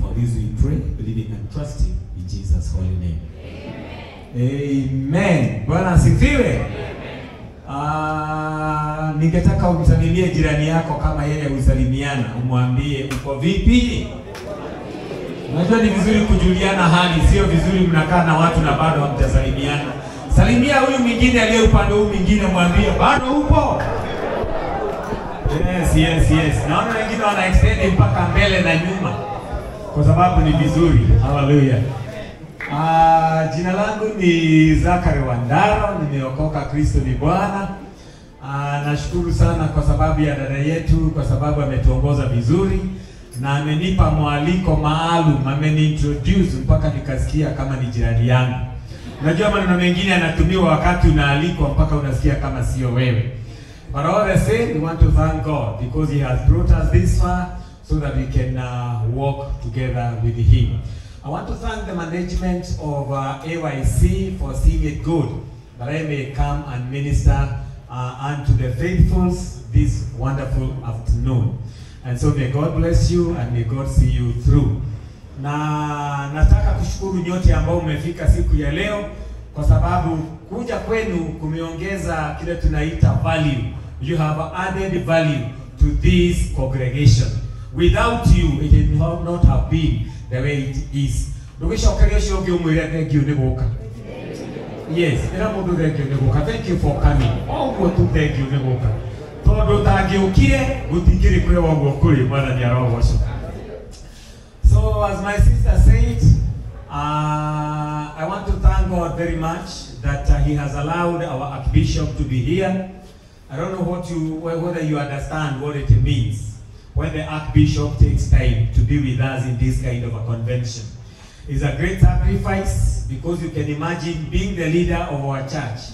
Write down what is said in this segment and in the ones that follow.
For this we pray, believing and trusting in Jesus' holy name. Amen. Bwana asifiwe. Ningetaka umsalimie jirani yako kama yeye usalimiana, umwambie uko vipi? Unajua ni vizuri kujuliana hali, sio vizuri mnakaa na watu na bado hamtasalimiana. Salimia huyu mwingine aliye upande huu mwingine, mwambie bado upo? Yes. Naona wengine wana extend mpaka mbele na nyuma kwa sababu ni vizuri. Hallelujah. Jina langu ni Zakari Wandaro, nimeokoka, Kristo ni Bwana. Nashukuru sana kwa sababu ya dada yetu, kwa sababu ametuongoza vizuri na amenipa mwaliko maalum, ameniintroduce mpaka nikasikia kama ni jirani yangu. Unajua maneno mengine yanatumiwa wakati unaalikwa mpaka unasikia kama sio wewe. But all the same, we want to thank God because He has brought us this far so that we can walk together with Him. I want to thank the management of AYC for seeing it good that I may come and minister unto the faithfuls this wonderful afternoon. And so may God bless you and may God see you through. Na nataka kushukuru nyote ambao umefika siku ya leo kwa sababu kuja kwenu kumeongeza kile tunaita value. You have added value to this congregation. Without you, it would not have been the way it is. Yes, thank you for coming. Thank you. So as my sister said, I want to thank God very much that He has allowed our Archbishop to be here. I don't know whether you understand what it means when the Archbishop takes time to be with us in this kind of a convention. It's a great sacrifice because you can imagine being the leader of our church,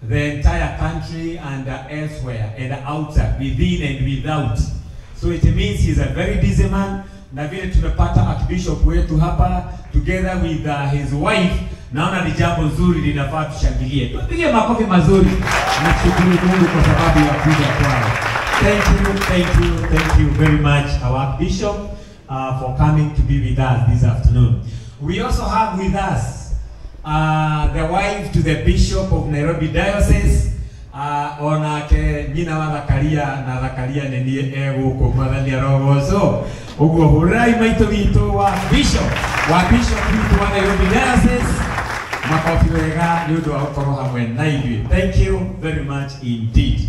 the entire country and elsewhere and outside, within and without. So it means he's a very busy man. Na vile tumepata Archbishop wetu hapa together with his wife, naona ni jambo nzuri linafaa tushangilie. Tupige makofi mazuri na tushukuru Mungu kwa sababu ya kuja kwao. Thank you very much our Archbishop for coming to be with us this afternoon. We also have with us the wife to the Bishop of Nairobi Diocese, onake nyina wa Zakaria na Zakaria nenie ego ko mwathani arogoco uguo hurai maito gitu wa Bishop witu wa Nairobi Diocese makofi wega ni undu wa gukoro hamwe na ithuĩ. Thank you very much indeed.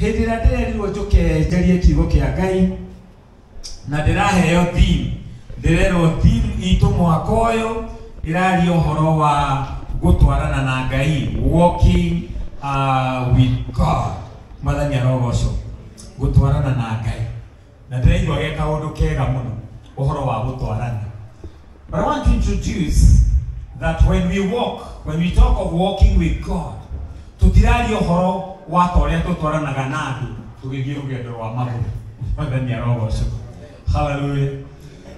Hĩndĩ ĩrĩa ndĩrerirwo njũke njarie kiugo kĩa Ngai na ndĩraheo theme, ndĩrerwo theme itũ mwaka ũyũ ĩraria ũhoro wa gũtwarana na Ngai, walking with God. Mwathani arogocwo, gũtwarana na Ngai. Na ndĩraigua ge kaũndũ kega mũno ũhoro wa gũtwarana. But I want to introduce that when we talk of walking with God, tutiraria ũhoro wa ũrĩa tũtwaranaga na andũ tũgĩthiĩ rũgendo rwa magũrũ. Mwathani arogocwo. Hallelujah.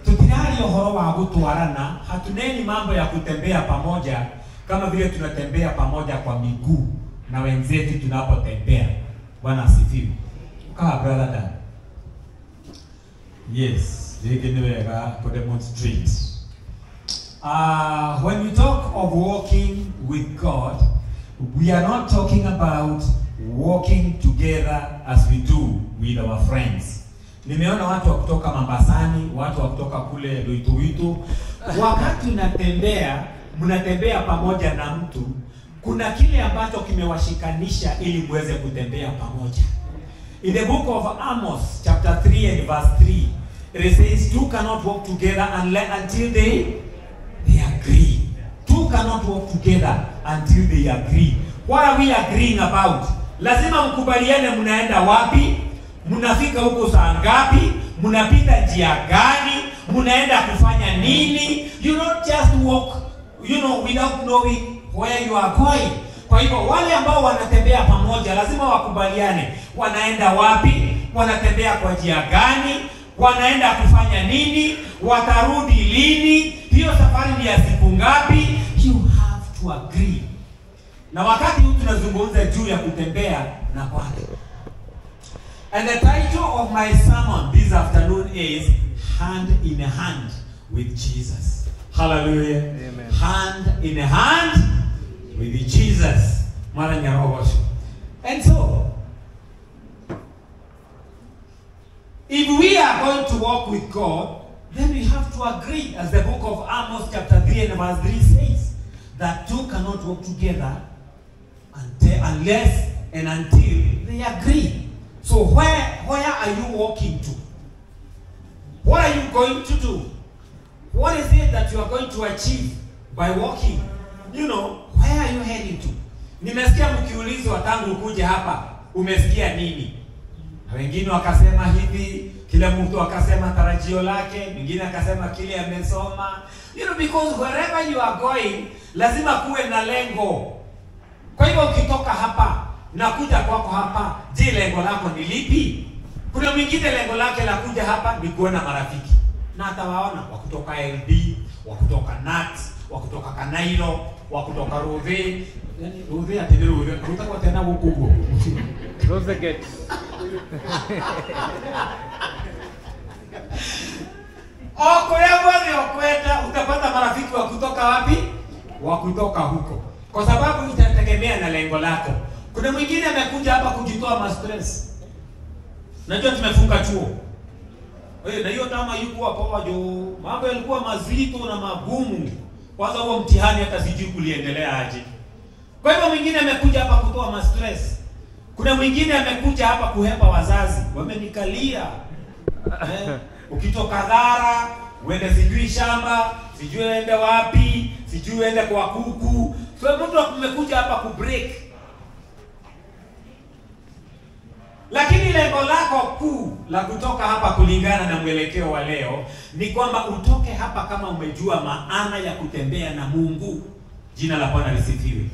Tutiraria ũhoro wa gũtwarana, hatuneni mambo ya kutembea pamoja kama vile tunatembea pamoja kwa miguu na wenzetu tunapotembea. Bwana asifiwe. Kaa brother Dan. Yes, niwega to demonstrate. When we talk of walking with God, we are not talking about walking together as we do with our friends. Nimeona watu wa kutoka Mambasani, watu wa kutoka kule Loitoito, wakati mnatembea pamoja na mtu, kuna kile ambacho kimewashikanisha ili muweze kutembea pamoja. In the book of Amos chapter 3 and verse 3, it says two cannot walk together until they agree. Two cannot walk together until they agree. What are we agreeing about? Lazima mkubaliane mnaenda wapi, mnafika huko saa ngapi, mnapita njia gani, mnaenda kufanya nini. You don't just walk, without knowing where you are going. Kwa hivyo wale ambao wanatembea pamoja lazima wakubaliane wanaenda wapi, wanatembea kwa njia gani, wanaenda kufanya nini, watarudi lini, hiyo safari ni ya siku ngapi. You have to agree. Na wakati huu tunazungumza juu ya kutembea na Bwana. And the title of my sermon this afternoon is Hand in Hand with Jesus. Hallelujah. Amen. Hand in hand with Jesus. And so, if we are going to walk with God, then we have to agree, as the book of Amos chapter 3 and verse 3 says, that two cannot walk together unless and until they agree. So where are you walking to? What are you going to do? What is it that you are going to achieve by walking? You know, where are you heading to? Nimesikia mkiulizwa tangu ukuje hapa, umesikia nini? Wengine wakasema hivi, kila mtu akasema tarajio lake, mwingine akasema kile amesoma. You know, because wherever you are going, lazima kuwe na lengo. Kwa hivyo ukitoka hapa na kuja kwako hapa, je, lengo lako ni lipi? Kuna mwingine lengo lake la kuja hapa ni kuona marafiki. Na atawaona wa kutoka LD, wa kutoka NAT, wa kutoka Kanairo, wa kutoka Rothe. Yani Rothe atende Rothe, rutako tena huko. Close the gate. Okwenda utapata marafiki wa kutoka wapi? Wa kutoka huko. Kwa sababu itategemea na lengo lako. Kuna mwingine amekuja hapa kujitoa stress. Najua tumefunga chuo. Na hiyo kama yuko hapo jo, mambo yalikuwa mazito na magumu. Kwanza huo mtihani hata sijui kuliendelea aje. Kwa hivyo mwingine amekuja hapa kutoa stress. Kuna mwingine amekuja hapa kuhepa wazazi. Wamenikalia. Ukitoka Dhara, uende sijui shamba, sijui uende wapi, sijui uende kwa kuku. So mtu amekuja hapa kubreak. Lakini lengo lako kuu la kutoka hapa kulingana na mwelekeo wa leo ni kwamba utoke hapa kama umejua maana ya kutembea na Mungu. Jina la Bwana lisifiwe.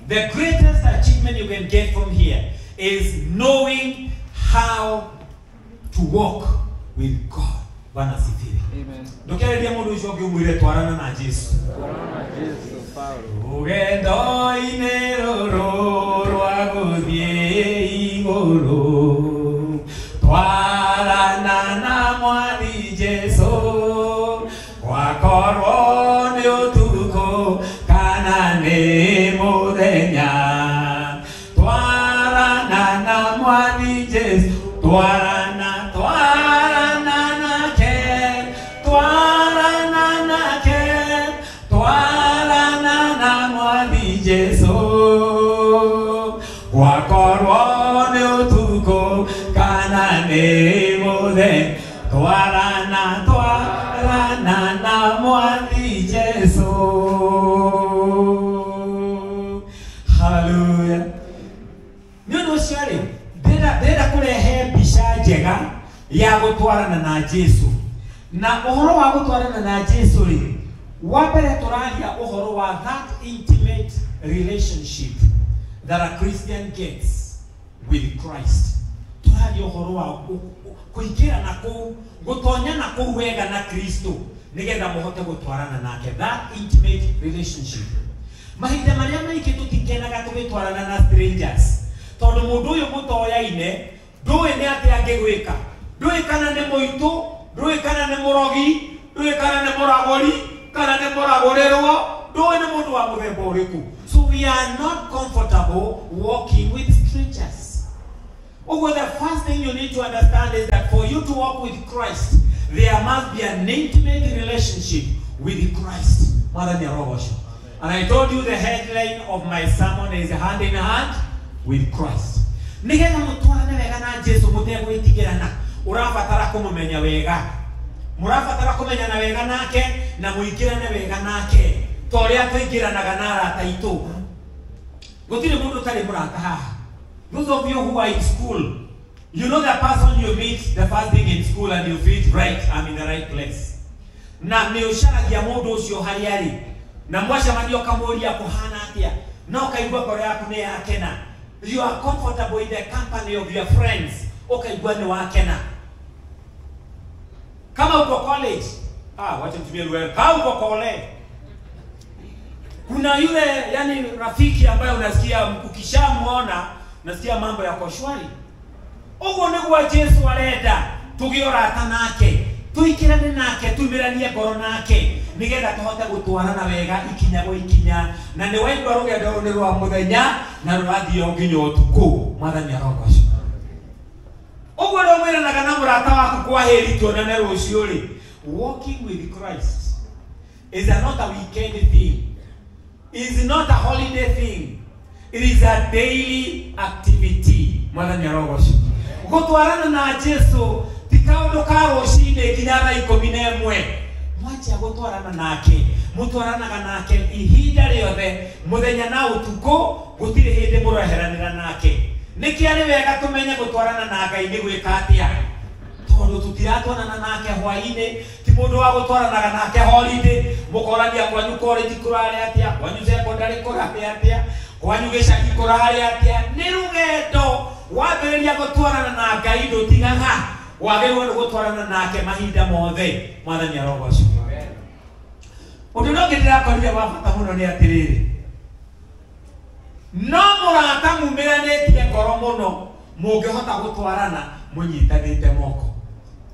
The greatest achievement you can get from here is knowing how to walk with God. Bwana asifiwe. Amen. Ndokere dia mundu ucio ngiumwire twarana na Jesu. Twarana na Jesu Paulo. Ugendo inero rwaguthie iguru. Twarana na mwathi Jesu. Wakorwo ni utuko kana ni muthenya. Twarana na mwathi Jesu. Twarana Jesu wakorone utuko kana ne mode twarana na mwathi Jesu. Hallelujah. Nino shari deda kurehe bisha njega ya gutwarana na Jesu. Na uhoro wa gutwarana na Jesu ri wabere turalia uhoro wa that intimate relationship that a Christian gets with Christ. Turalia uhoro wa kuingira na gutonya na kuwega na Kristo nigetha muhote gutwarana nake, that intimate relationship. Mahinda maria maingi tutikenaga tugitwarana na strangers tondu mundu uyu mutoyaine ndui ni ati angigwika, ndui kana ni muito, ndui kana ni murogi, ndui kana ni muragori, kana ni muragorerwo, ndui ni mundu wa muthemba uriku. So we are not comfortable walking with strangers. Well, the first thing you need to understand is that for you to walk with Christ, there must be an intimate relationship with Christ. And I told you the headline of my sermon is hand in hand with Christ. Nigetha mutwarane wega na Jesu mutegwitigirana, urabatara kumumenya wega. Murabatara kumenya na wega nake na muigirane wega nake. Toria twigiranaga na arata itu. Gutire mundu tari murata haha. Those of you who are in school, you know the person you meet the first thing in school and you feel right, I'm in the right place. Na ni usharagia mundu ucio hari ari. Na mwasha mandio kamuria kuhana atia. Na ukaigwa kore yaku ni yakena. You are comfortable in the company of your friends. Ukaigwa ni wakena. Kama uko college, wacha mtumie lugha. Kama uko college, kuna yule yani rafiki ambaye unasikia ukishamuona nasikia mambo yako shwari. Ogo niguo Jesu arenda tugiorata nake tuikirane nake tumiranie ngoro nake nigetha tuhote gutwarana wega ikinya gwa ikinya na ni waigua rugendo ni rwa muthenya na rurathio nginya utuku mwathani arogoco ogo ro mwiranaga na murata waku kwa heri tuonane rucio ri walking with Christ is not a weekend thing, is not a holiday thing, it is a daily activity mwathani arogoco gutwarana na Jesu tikaundu ka rucine nginya thaa 11 mwacha gutwarana nake mutwaranaga nake ihinda riothe muthenya na utuku gutire hindi mureheranira nake niki ari wega tumenye gutwarana na Ngai ni gwika atia tondu tutiratwarana nake hwaine ti mundu wa gutwaranaga nake holiday mukorania kwanyu college kurari atia kwanyu secondary kurari atia kwanyu gicagi kurari atia ni rugendo wambiriria gutwarana na Ngai ndutigaga wagirwo ni gutwarana nake mahinda mothe mwathani arogoco undu no ngirira korire wa bata muno ni atiriri no murata mumiranitie ngoro muno mungihota gutwarana munyitanite moko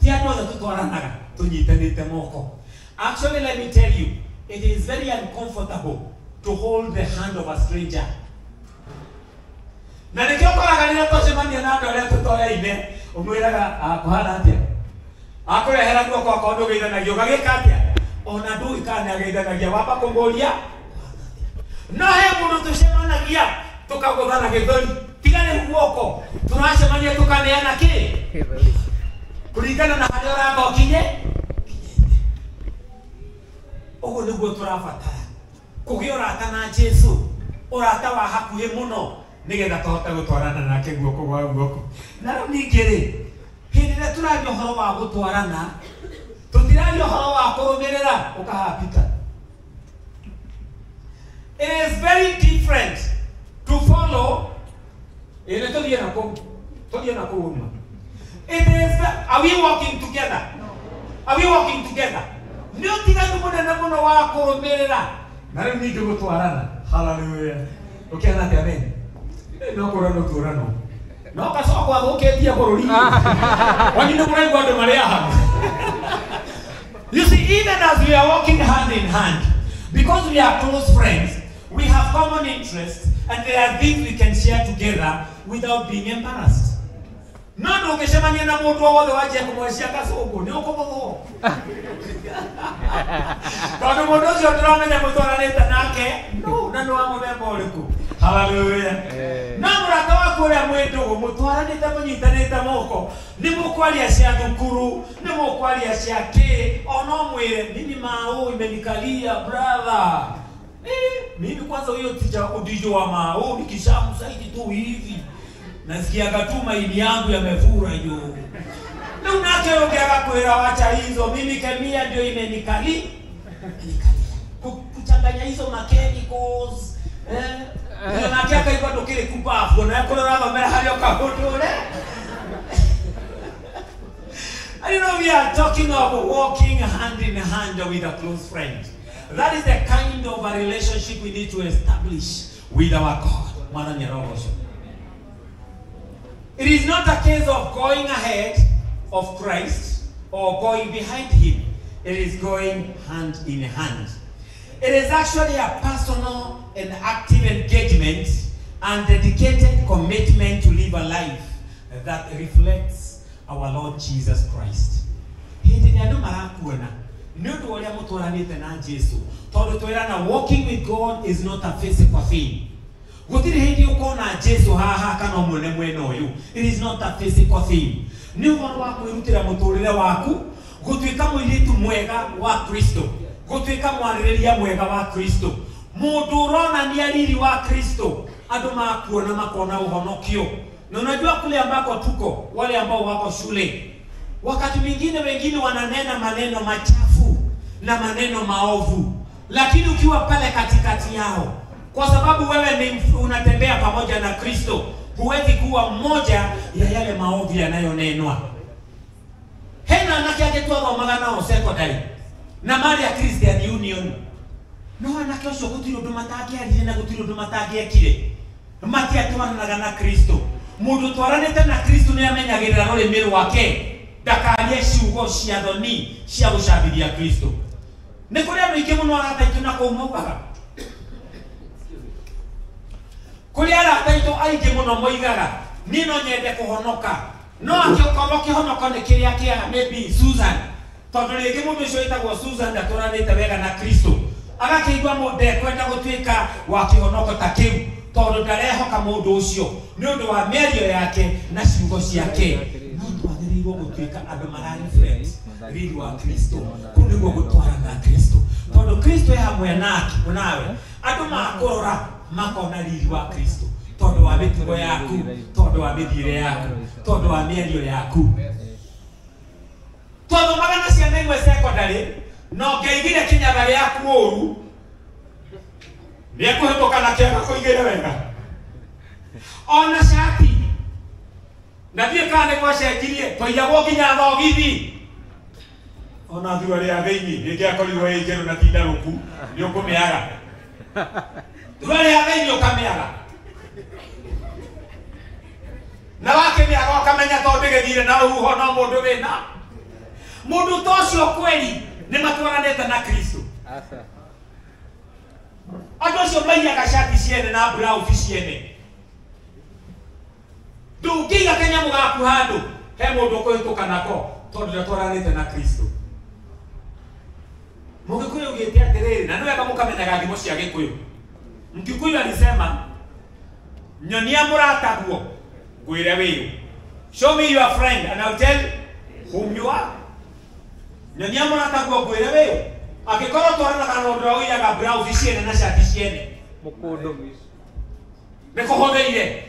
ti andu othe tutwaranaga tunyitanite moko. Actually, let me tell you, it is very uncomfortable to hold the hand of a stranger. Na nikio koraga ni tucemania na andu aria tutoreine umwiraga akuhana atia akurehera guoko kwa ndu geithanagio gagika atia ona ndu ikane ageithanagia wamba kumuria no he mundu tucemanagia tukaguthana githori tigane guoko turacemania tukaneana ki kuringana na haria uragokinye ugu niguo turabatara kugiorata na Jesu urata wa hakuhi muno nigetha tuhote gutwarana nake guoko gwa guoko na ningiri hindira turario horo wa gutwarana tutirario horo wa kurumirira ukahapita. It is very different to follow ile tudiena ko uma. It is are we walking together? Are we walking together? No tiganu muno wa kurumirira na ningi gutwarana. Hallelujah. Okay na te amen. No korano turano no kaso kwa goketia borori wanyine muraigwa ndo maria hapo. You see, even as we are walking hand in hand, because we are close friends, we have common interests and there are things we can share together without being embarrassed. No ndo ukishamania na mtu wao waje kumwashia kasoko ni uko kwa ndo mtu sio tunaona mtu analeta nake no na ndo wamo membo uliku. Hallelujah. Na murata wako uri mwendu mutwaranite munyitanite moko ni mukwaria cia thukuru ni mukwaria cia ki ono mwire mimi mau imenikalia brother mimi kwanza huyo tija udijo wa mau nikishamsaidi tu hivi nasikia gatuma ili yangu yamefura juu na unakeongea kwera wacha hizo mimi kemia ndio imenikalia kuchanganya hizo chemicals na kiaka iko ndokire kubafu na kurora bamera hario kabutule. I know we are talking of walking hand in hand with a close friend. That is the kind of a relationship we need to establish with our God. Mwana nyarogoso. It is not a case of going ahead of Christ or going behind him. It is going hand in hand. It is actually a personal and active engagement and dedicated commitment to live a life that reflects our Lord Jesus Christ. Hindi ni andu marakuona nundu uria mutwaranite na Jesu tondu twirana walking with God is not a physical thing. Gutiri hindi ukona Jesu haha kana mwene mwene uyu. It is not a physical thing. Ni uhoro wa kwirutira muturire waku gutwika mwiritu mwega wa Kristo, gutwika mwaririria mwega wa Kristo, mundu urona ni ariri wa Kristo, andu makuona makona uhonokio. Na unajua kule ambako tuko, wale ambao wako shule, wakati mwingine wengine wananena maneno machafu na maneno maovu, lakini ukiwa pale katikati yao, kwa sababu wewe ni unatembea pamoja na Kristo, huwezi kuwa mmoja ya yale maovu yanayonenwa. Hena anakiake tu magana o secondary na mali ya Christian Union no anake ucio gutiro ndu matagi ari na gutiro ndu matagi ekire mati atwaranaga na Kristo mundu twaranite na Kristo ni amenyagirira rurimi rwake ndakarie ciugo cia thoni cia gucambithia Kristo. Ni kuri andu ingi muno arataitu na kumaugaga, kuri arataitu aingi muno moigaga nino nyende kuhonoka, no akiokorwo kihonoko ni kiria kia maybe Susan, tondu ringi mundu ucio witagwo Susan ndaturanite wega na Kristo, agakiigua mundu kwenda gutuika wa kihonoko ta kiu tondu ndarehoka mundu ucio ni undu wa mĩario yake na ciugo ciake. No twagĩrĩirwo gutuika andu mara reflect riri wa Kristo, kuniguo gutwara na Kristo, tondu Kristo e hamwe nake nawe andu makurora makona riri wa Kristo, tondu wa mĩtugo yaku, tondu wa mĩthiĩre yaku, tondu wa mĩario yaku. Tondu magana ciana imwe secondary no ngeigire kinyaga giaku ũru ni kuhetoka na kiaga kuigire wega ona shati na thie kane kwa cenjirie toiyagwo nginya thogithi ona thua ria theini ngiakorirwo injeru na tindaruku ni ukumiaga thua ria theini ukamiaga na wakimiaga ukamenya tondu githire na ruho no mundu wina mundu tocio kweli ni matwaranite na Kristo. Andu acio maiaga shati ciene na blouse ciene ndungiga kanyamu gaku handu he mundu kuhituka nako tondu ndatwaranite na Kristo. Mugikuyu ugite atiriri na niwega mukamenyaga thimo cia Gikuyu. Mgikuyu alisema nyonia murataguo gwire wiyu, show me your friend and I'll tell whom you are. Nyonia murataguo gwire wiyu akikorwo twarana kana undu wa uyaga blouse ciene na shati ciene mukundu nikuhotheire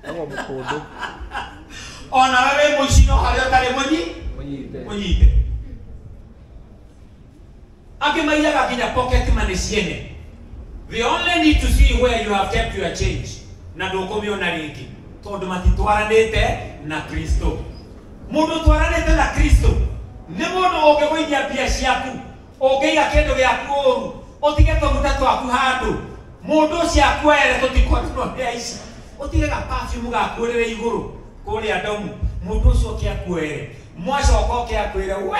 ago mukundu ona wewe mucino haria tari munyite akimaiyaga kinya pocket money ciene. They only need to see where you have kept your change na ndukumiona ringi tondu matitwaranite na Kristo. Mundu twaranite na Kristo ni mundu ungigwithia mbia ciaku, ungiiga kindu giaku uru, utige tuguta twaku handu, mundu ucio akwere tutikonoria ici, utigaga perfume gakwirire iguru kuria domu, mundu ucio kiakwere mwacoka kiakwire we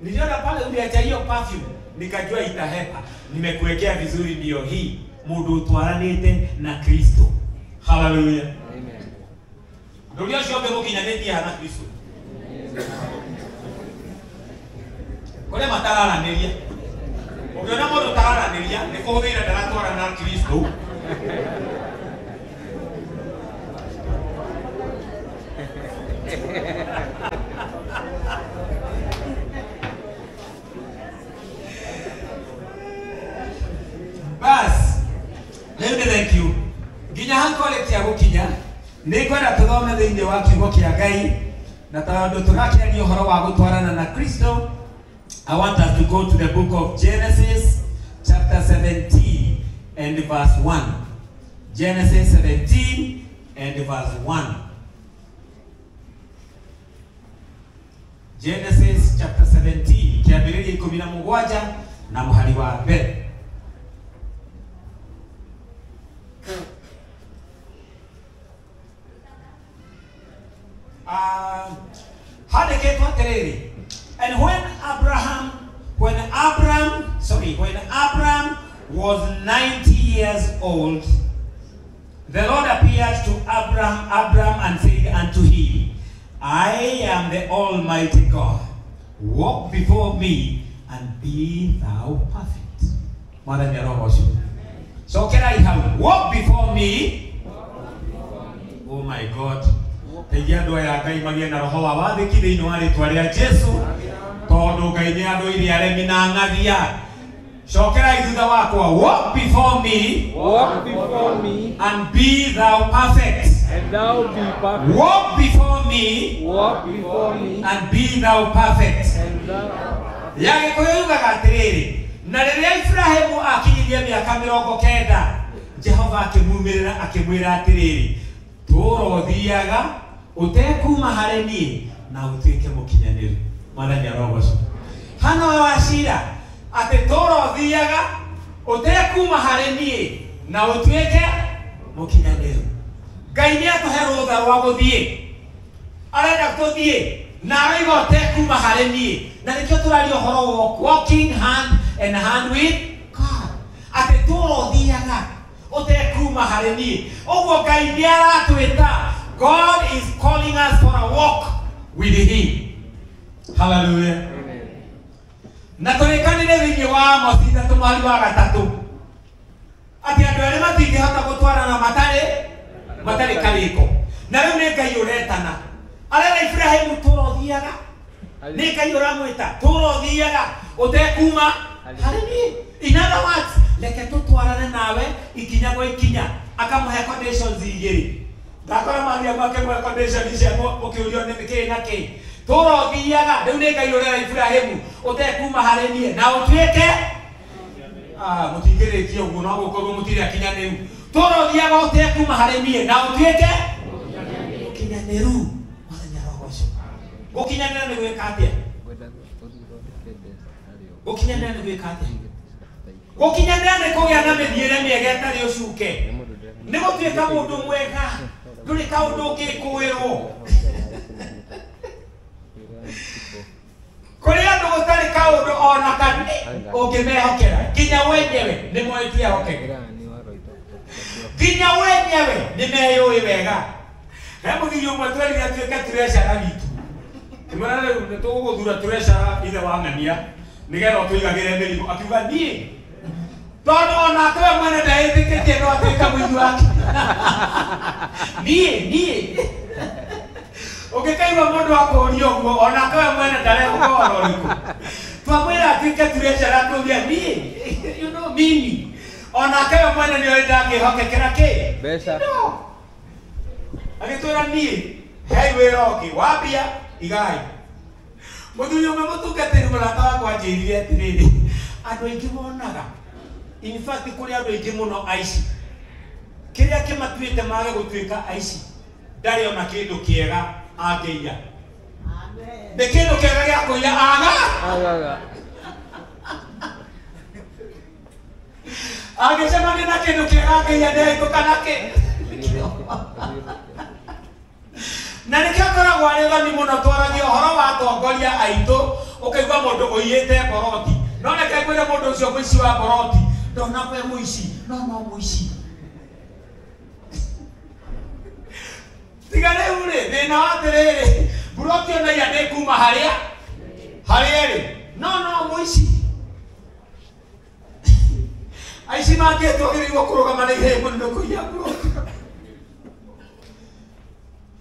niliona pale uliacha hiyo perfume nikajua itahepa, nimekuwekea vizuri ndio hii. Mundu twaranite na Kristo. Hallelujah, amen. Ndio sio bebo kinyaneti na Kristo. Kole matararaniria ukiona mundu tararaniria ni kuhũthĩra ndaratwara na Kristo. Bas let me thank you nginya hankole kia gukinya ni kwenda tuthome thĩinĩ wa kiugo kĩa Ngai na tondu turakiaria ũhoro wa gũtwarana na Kristo. I want us to go to the book of Genesis chapter 17 and verse 1. Genesis 17 and verse 1. Genesis chapter 17 kiambĩrĩria 17 na mũhari wa mbere. And when Abraham was 90 years old, the Lord appeared to Abraham and said unto him, I am the Almighty God. Walk before me and be thou perfect. Mother Nyarobosu. So can I have walk before me? Oh my God. Tegia ndo ya Ngai magia na roho wa wathiki thiini wa ritwa ria Jesu tondu Ngai ni andu iri aremi na ngathia. Shokera ithutha wakwa, walk before me and be thou perfect. And thou be perfect. Walk before me and be thou perfect. And thou yage kuyugaga atiriri na riria Ibrahimu akinyirie miaka 90 Jehova akimumirira akimwira atiriri turothiaga utekuma harĩ niĩ na ũtuĩke mũkinyaniru. Mwathani arogoco hano wacira atĩ tũrothiaga utekuma harĩ niĩ na ũtuĩke mũkinyaniru. Ngai nĩ atũhe rũtha rwa gũthiĩ. Arenda tũthiĩ na arauga ũtekuma harĩ niĩ. Na nĩkĩo tũraria ũhoro wa walking hand and hand with God. Atĩ tũrothiaga ũtekuma harĩ niĩ. Ũguo Ngai nĩ aratwĩta. God is calling us for a walk with him. Hallelujah. Na tũrĩkanĩre thĩinĩ wa Amos 3:3 atĩ andũ arĩa matingĩhota gũtwarana matarĩ karĩko. Na rĩu nĩ Ngai ũretana. Arera Ibrahimu tũrothiaga. Nĩ Ngai ũramwĩta tũrothiaga ũtekuma harĩ niĩ. In other words, reke tũtwarane nawe ikinya gwa ikinya. Akamũhe conditions igĩrĩ. Ndakora maria make mwe conditions cia ũkĩũrio nĩ kĩĩ na kĩĩ. Tũrothiaga rĩu nĩ Ngai ũrera Ibrahimu ũtekuma harĩ niĩ na ũtuĩke mũtingĩrĩkia ũguo no gũkorwo mũtirĩ akinyanĩru. Tũrothiaga ũtekuma harĩ niĩ na ũtuĩke ũkinyanĩru. Mũthenya roho ũcio gũkinyanĩra nĩ gwĩka atĩa? Gũkinyanĩra nĩ gwĩka atĩa? Gũkinyanĩra nĩ kũgĩa na mĩthiĩre mĩega ĩtarĩ ũcuke. Nĩ gũtuĩka mũndũ mwega. Ndũrĩ kaũndũ ũngĩkũĩrwo. Kuri andu gutari kaundu ona kani ungimehokera nginya wenyewe ni moetia hokera nginya wenyewe ni meyoi wega hemu ngiyo mwatwari ya tuweka treasure bitu kimana leo tuguthura treasure ile wangania nigera tuigagire mirigo akiuga nie tono ona twa mwene ndaithikite no atwika mwingi wake nie Ukikaigwa mundu akũria ũguo ona kawe mwene ndarehũka ũhoro ũrĩkũ. Twamwĩra atuĩke treasure atũria niĩ, you know mimi. Ona kawe mwene nĩoĩ ndangĩhokekera kĩ? Mbeca. Agĩtwĩra niĩ, hei wĩra ũngĩ wambia igai. Mũthuri ũmwe mũtungatĩri mũrata wakwa anjĩrire atĩrĩrĩ, andũ aingĩ monaga. In fact kũrĩ andũ aingĩ mũno aici. Kĩrĩa kĩmatuĩte mage gũtuĩka aici. Ndarĩ ona kĩndũ kĩega angĩiya. Amen. Nĩ kĩndũ kĩega gĩa kũiya aga. Angĩcemania na kĩndũ kĩega angĩiya ndehĩtũka nakĩ. Na nĩkĩo koragwo arĩ ũgani mũno twaragia ũhoro wa atongoria aitũ ũkaigua mũndũ ũiyĩte boroti. No reke ngwĩre mũndũ ũcio mũici wa boroti ndonagwo e mũici no mũici. Tigare ule thina wa atĩrĩrĩ buroti ona ya ndĩkuma harĩa rĩ no mũici aici mangĩtwagĩrĩirwo kũrũgama na ihemũ nĩ kũiya buroti.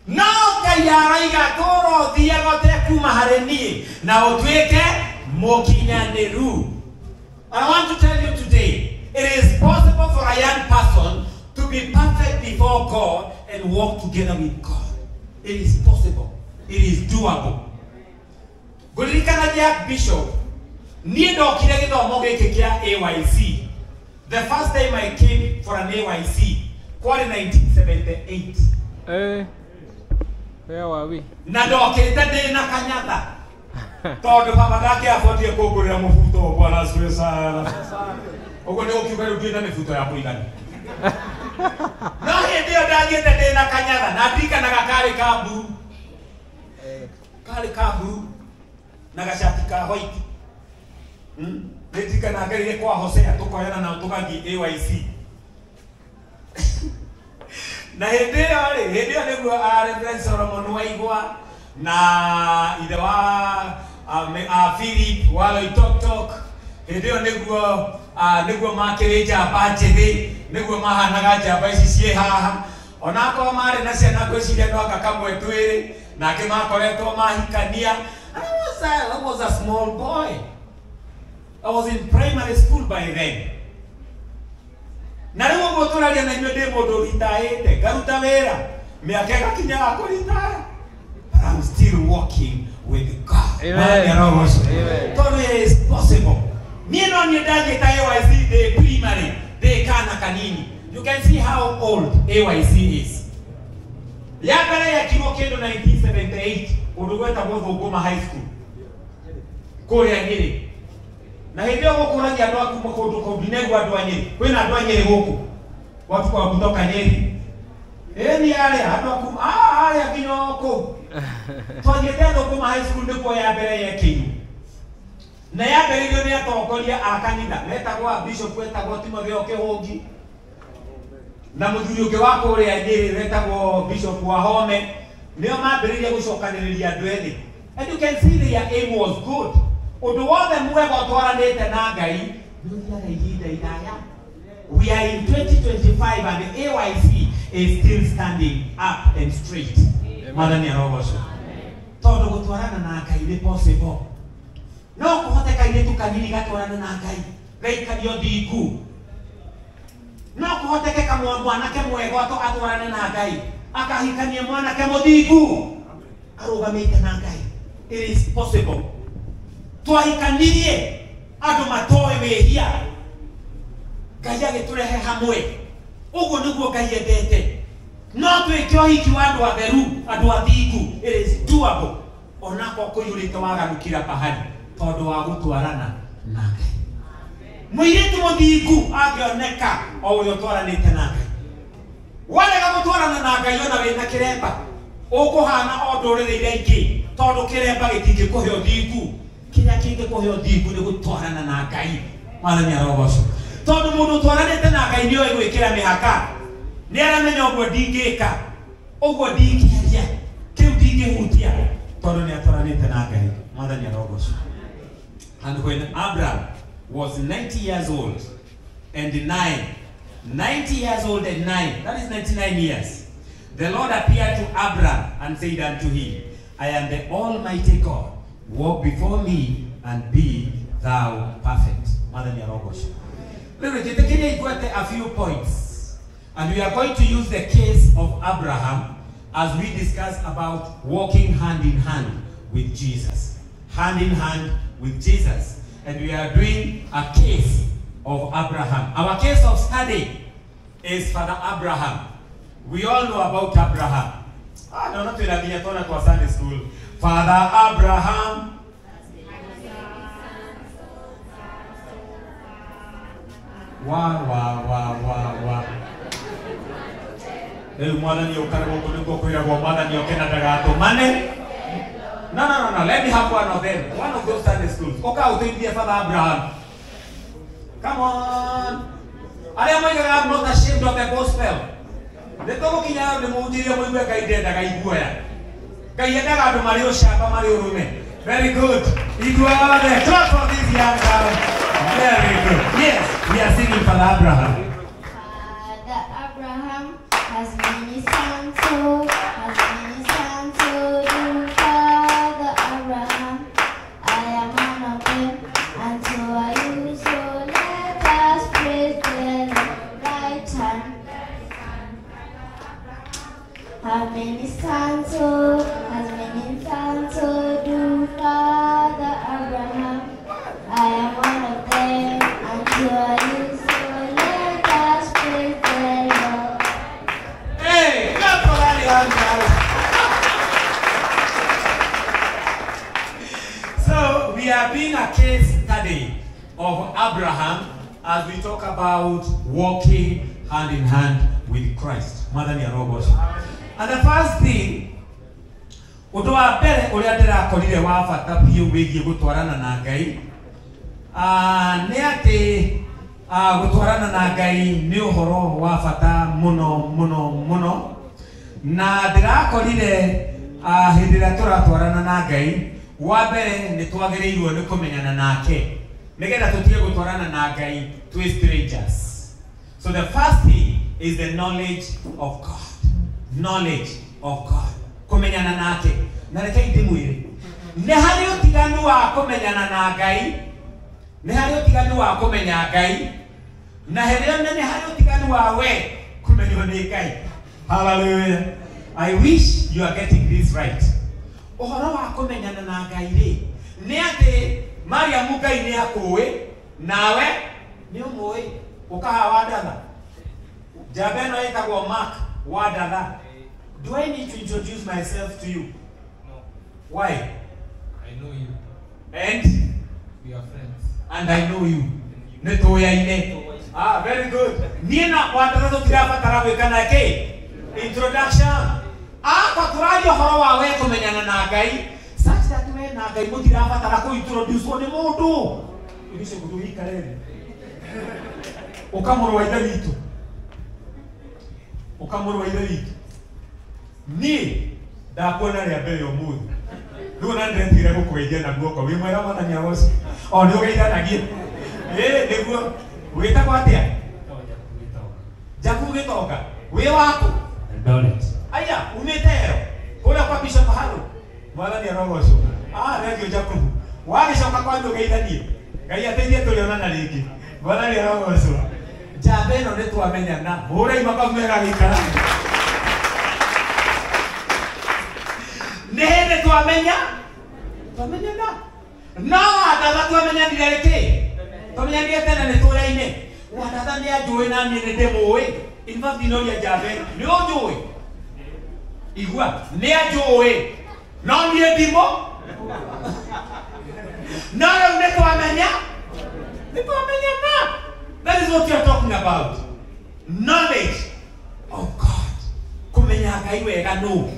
No Ngai araiga tũrothiaga ũtekuma harĩ niĩ na ũtuĩke mũkinyanĩru. I want to tell you today, it is possible for a young person to be perfect before God and walk together with God. It is possible. It is doable. Gũririkana Jack Bishop, niĩ ndokire gĩthomo gĩkĩ kĩa AYC. The first time I came for an AYC, kwarĩ 1978. Where were we? Na ndokĩte ndĩna kanyatha. Tondũ baba ndake abatie kũngũrĩra mũbuto Bwana asifiwe sana. Ũguo nĩ gũkiuga rĩu ndĩna mĩbuto ya kũigana. No hĩndĩ ĩyo ndathiĩte ndĩna kanyatha na ndirikanaga karĩ ka blue. Karĩ ka blue na gacati ka white. Nĩndirikanaga ngerire kwa Hosea tũkoyana nao tũgathiĩ AYC. Na hĩndĩ ĩyo nĩguo Reverend Solomon Waigwa na ithe wa Philip wa Loitoktok. Hĩndĩ ĩyo nĩguo makĩrĩ njamba njĩthĩ, nĩguo mahanaga njamba ici ciĩ haha. Onakorwo marĩ na ciana ngwĩciria no anga kamwe twĩrĩ, nake makoretwo mahikania. I was a small boy. I was in primary school by then. Na rĩu ũguo tũraria na inyuĩ ndĩ mũndũ ritaĩte, ngaruta wĩra, mĩaka ĩgakinya ya kũritaya. But I'm still walking with God. Amen. So it is possible. Niĩ no niĩ ndathiĩte AYC ndĩ primary, ndĩ kana kanini. You can see how old AYC is. Ya mbere yekirwo kĩndũ 1978 kũndũ gwetagwo Thũngũma High School kũrĩa Nyĩrĩ. Na hĩndĩ ĩyo gũkũragia andũ akuma kũndũ kũngĩ nĩguo andũ a Nyĩrĩ. Kwĩna andũ a Nyĩrĩ gũkũ. Watu kwa kutoka Nyeri. Eni ale hatu ale kinoko. Twagete ndokuma high school ndiko ya mbere yekinyu. Na ya mbere ndio ni atokoria akanitha. Metagwa bishop wetagwo Timotheo Kihungi. Na muthuri uke wako uri ajiri wetagwo Bishop Wahome. Nio mambiririe gucokaniriria andu eni. And you can see their aim was good. Undu wothe mwega utwaranite na Ngai nuthiaga ihinda iraya. We are in 2025 and the AYC is still standing up and straight. Madani arogosho. Tondu gutwarana na Ngai ni possible. No kuhoteka ile tukanini gatwarana na Ngai. Ngai kadio thiku. No kuhoteke kama mwanake mwega atwarane na Ngai. Akahikania mwanake muthiku. Arugamite na Ngai. It is possible. Twahikanirie andu matoe wehia. Ngai agiturehe hamwe. Uguo niguo Ngai endete. No twike ohiki wa andu atheru, andu athiku. It is doable. Onako kuyurite wagarukira pahali tondu wa gutwarana na Ngai. Mwiritu muthiku agioneka o urio twaranite na Ngai. Warega gutwarana na Ngai ona wina kiremba. Ukuhana o ndurire iria ingi tondu kiremba gitingikuhe uthiku. Kiria kingikuhe uthiku ni gutwarana na Ngai. Mwathani arogocwo. Tondu mundu twaranite na Ngai ni oe gwikira mihaka. Ni aramenya uguo ndingika. Uguo ndingiaria. Kiu ndingihutia. Tondu ni atwaranite na Ngai. Mwathani arogocwo. And when Abraham was 90 years old and 90 years old and 9, that is 99 years, the Lord appeared to Abraham and said unto him, I am the Almighty God. Walk before me and be thou perfect. Madam Yarogosha. A few points. And we are going to use the case of Abraham as we discuss about walking hand in hand with Jesus. Hand in hand with Jesus. And we are doing a case of Abraham. Our case of study is Father Abraham. We all know about Abraham. No, not to Sunday school. Father Abraham. Wow. No. Let me have one of them. One of those Sunday schools. Okay, Father Abraham. Come on. I am not ashamed of the gospel. The talking out the Mujiria will be a guy dead, a guy. Gayana Mario Shapa Mario Rume. Very good. It was the clap for this young girl. Very good. Yes, we are singing for Abraham. That Abraham has many sons, so has many sons, so do Father Abraham. I am one of them, and so are you. So let us praise the right hand. Have many sons, so has many sons, so do Father Abraham. I am one of them, and so are you. So let us praise the Lord. Hey, clap for that. So we are being a case study of Abraham as we talk about walking hand in hand with Christ. Mother Nyarobos. And the first thing, utoa mbere uria ndirakorire wa bata biu wigie gutwarana na Ngai. Ni ati gutwarana na Ngai ni uhoro wa bata muno. Na ndirakorire hindi ria turatwarana na Ngai, wa mbere ni twagirirwo ni kumenyana nake. Nigetha tutige gutwarana na Ngai twi strangers. So the first thing is the knowledge of God. Knowledge of God. Kumenyana nake. Na reke ndimwire. Ne hari utiganu wa kumenyana na Ngai. Ne hari utiganu wa kumenya Ngai. Na herio ne hari utiganu wa we kumenywa ni Ngai. Hallelujah. I wish you are getting this right. Ohoro wa kumenyana na Ngai ri. Ne ati Maria Ngai ni akuwe nawe ni umoi ukaha wadatha. Jabeno etagwo Mark wadatha. Do I need to introduce myself to you? No. Why? I know you. And? We are friends. And I know you. Very good. Nina wadatha tutirabatara gwikana ke. Introduction. Kwa turario horo wa we kumenyana na Ngai. Such that we na Ngai mutirabatara ku introduce ko ni mundu. Ibise kuduhika rere. Ukamuru wa italitu. Ukamuru wa italitu. Ni ndakuona ria mbere umuthi. Riu na ndetire gukweithia na guoko wi mwera mwathani agoco. O ni ugeithanagia. Niguo wita kwa atia? Jaku gitoka. Wi wako. Eldoret. Aya, umetero. Kula kwa Bishop Haru. Mwathani arogoco. Radio Jaku. Wagicoka kwa ndu geithanie. Ngai ateithie tulionana ringi. Mwathani arogoco. Jambe no ni twamenyana. Ura imaka mega gikara. Nehene twamenya. Twamenyana. No, ataba twamenya ndireke. Twamenya tena ni turaine. Watata ni ajue na ni ndemoe. In fact, ya Jambe. Ni ojue. Igua, ni ajue. No ni edimo. No, ni twamenya. Ni twamenya na. That is what you are talking about. Knowledge of God. Kumenya Ngai wega no.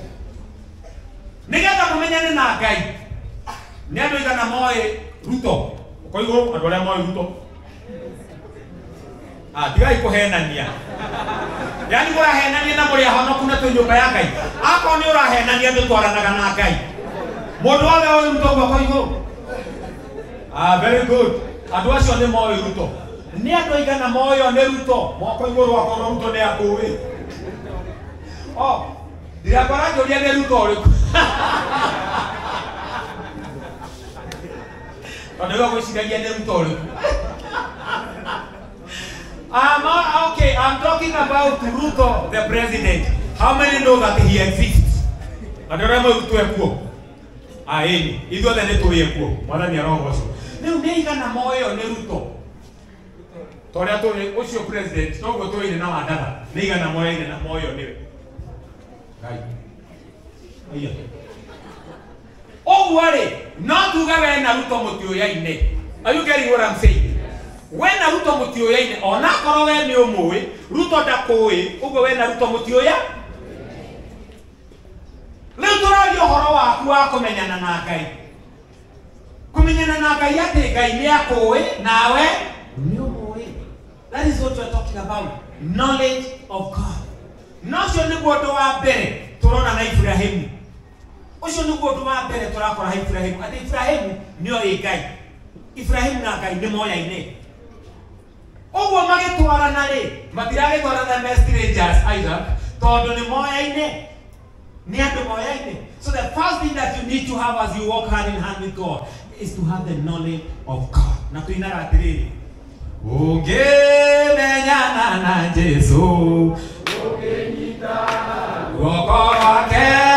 Nigetha kumenyane na Ngai. Ni andu igana moe Ruto. Koigo andu aria moe Ruto. Tigai kuhenania. Yani murahenania na muri ahonoku na tu nyumba ya Ngai. Ako ni urahenania ndu twaranaga na Ngai. Mundu wale oyu Ruto gwa koigo. Very good. Andu acio ni moe Ruto. Ni andu igana moyo ni Ruto. Moko iguru wa kono Ruto ni akuwi. Ndirakora njuria ni Ruto uriku. Ondigo gwiciragia ni Ruto uriku. Okay, I'm talking about Ruto, the president. How many know that he exists? Adarama Ruto ekuo. Aeni, ithu othe ni turi ekuo. Mwathani arogoco. Riu ni igana moyo ni Ruto. Toria turi ucio president, togo turi na wandaga. Ni igana moyo ni na moyo niwe. Ngai. Aya. Wale, not to go and Naruto Mutioyaine. Are you getting what I'm saying? When Naruto Mutioyaine, or not Korowe Niomoe, Ruto Dakoe, Ugo Naruto Mutioya? Little your horror, who are Comeniana Nakai. Comeniana Nakayate, Gaineakoe, Nawe, Niomoe. That is what we're talking about. Knowledge of God. Not only what do I bear to run an Ibrahim. Osho nuko tuwa bere turakora Ibrahim. Ati Ibrahim niyo ikai. Ibrahim na kai ni moya ine. Ogo mage tuara nale. Matirage tuara na strangers Isaac. Todo ni moya ine. Ni ando moya ine. So the first thing that you need to have as you walk hand in hand with God is to have the knowledge of God. Na tuinara atiriri. Uge menyana na Jesu. Uge nita. Woko wake.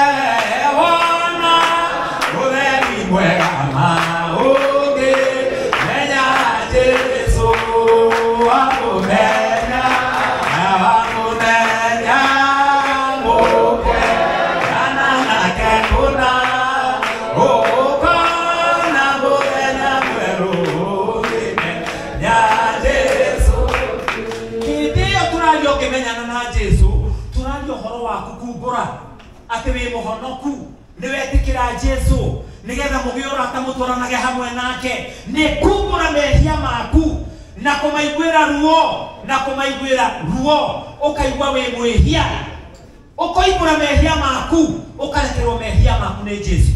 Atiwe muhonoku niwetikira Jesu nigetha mugiora tamutoranage hamwe nake ni kumbura mehia maku na kumaigwira ruo ukaigwa we mwehia ukoimbura mehia maku ukarekerwo mehia maku ni Jesu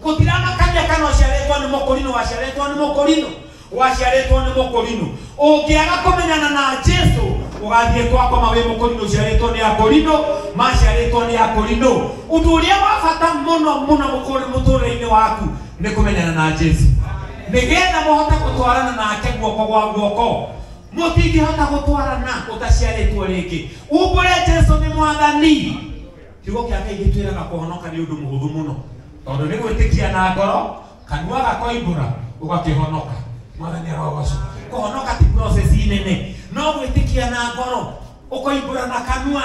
gutirana kanya kana ciaretwo ni mukorino washaretwo ni mukorino ungiaga kumenyana na Jesu ugathie kwako mawe mukorino ciaretwo ni akorino maciaretwo ni akorino undu uria wa bata muno muturire-ini waku ni kumenyana na Jesu nigetha muhota gutwarana nake guoko gwa guoko mutingihota gutwarana utaciaretwo ringi umbure Jesu ni mwathani kiugo kiake gitwiraga kuhonoka ni undu muhuthu muno tondu ni gwitikia na ngoro kanua gakoimbura ugakihonoka mwathani arogoco kuhonoka ti process inene no gwitikia na ngoro ukoimbura na kanua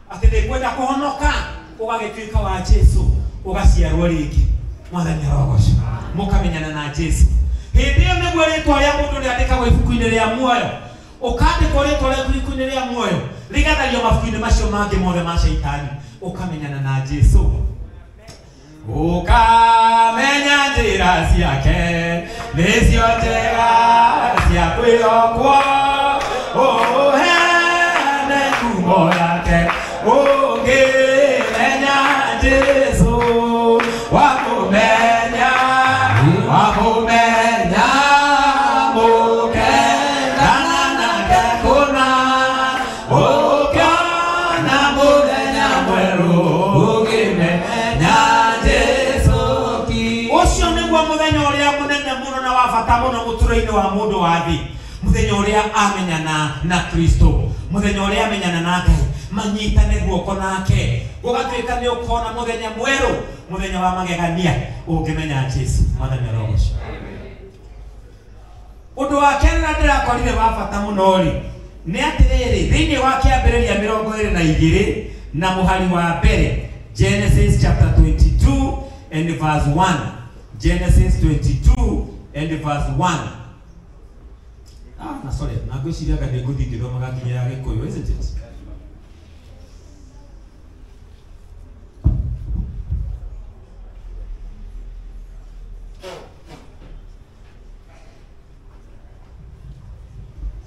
ati ndikwenda kuhonoka ugagituika wa Jesu ugaciarwo ringi mwathani arogoco mukamenyana na Jesu hindi yo niguo ritwa ria mundu riandikagwo ibuku-ini ria muoyo ukandikwo ritwa ria ibuku-ini ria muoyo Ligathario mabuku-inĩ macio mangĩ mothe ma shaitani ukamenyana na Jesu. Ukamenya njĩra ciake nĩcio njega cia kwĩhokwo, ũheane ngumo yake. Ũngĩmenya Jesu wakũmenya mũkendana nake kũna, ũkĩona mũthenya mwerũ ũngĩmenya Jesu. Ũcio nĩguo mũthenya ũrĩa mũnene mũno na wa bata mũno mũtũũrĩre-inĩ wa mũndũ wa thĩ, mũthenya ũrĩa amenyana na Kristo, mũthenya ũrĩa amenyana na Ngai, manyitane guoko nake, gũgatuĩka nĩ ũkona mũthenya mwerũ, mũthenya wa magegania ũngĩmenya Jesu. Mwathani Roho ũcio. Ũndũ wa kerĩ na ndĩrakorire wa bata mũno rĩ nĩ atĩrĩrĩ, thĩinĩ wa kĩambĩrĩria 22 na mũhari wa mbere, Genesis chapter 22 and verse 1. Genesis 22 and verse 1. Sorry, nagwĩciriaga nĩ ngũthiĩ ngĩthomaga nginya Gĩkũyũ, isn't it?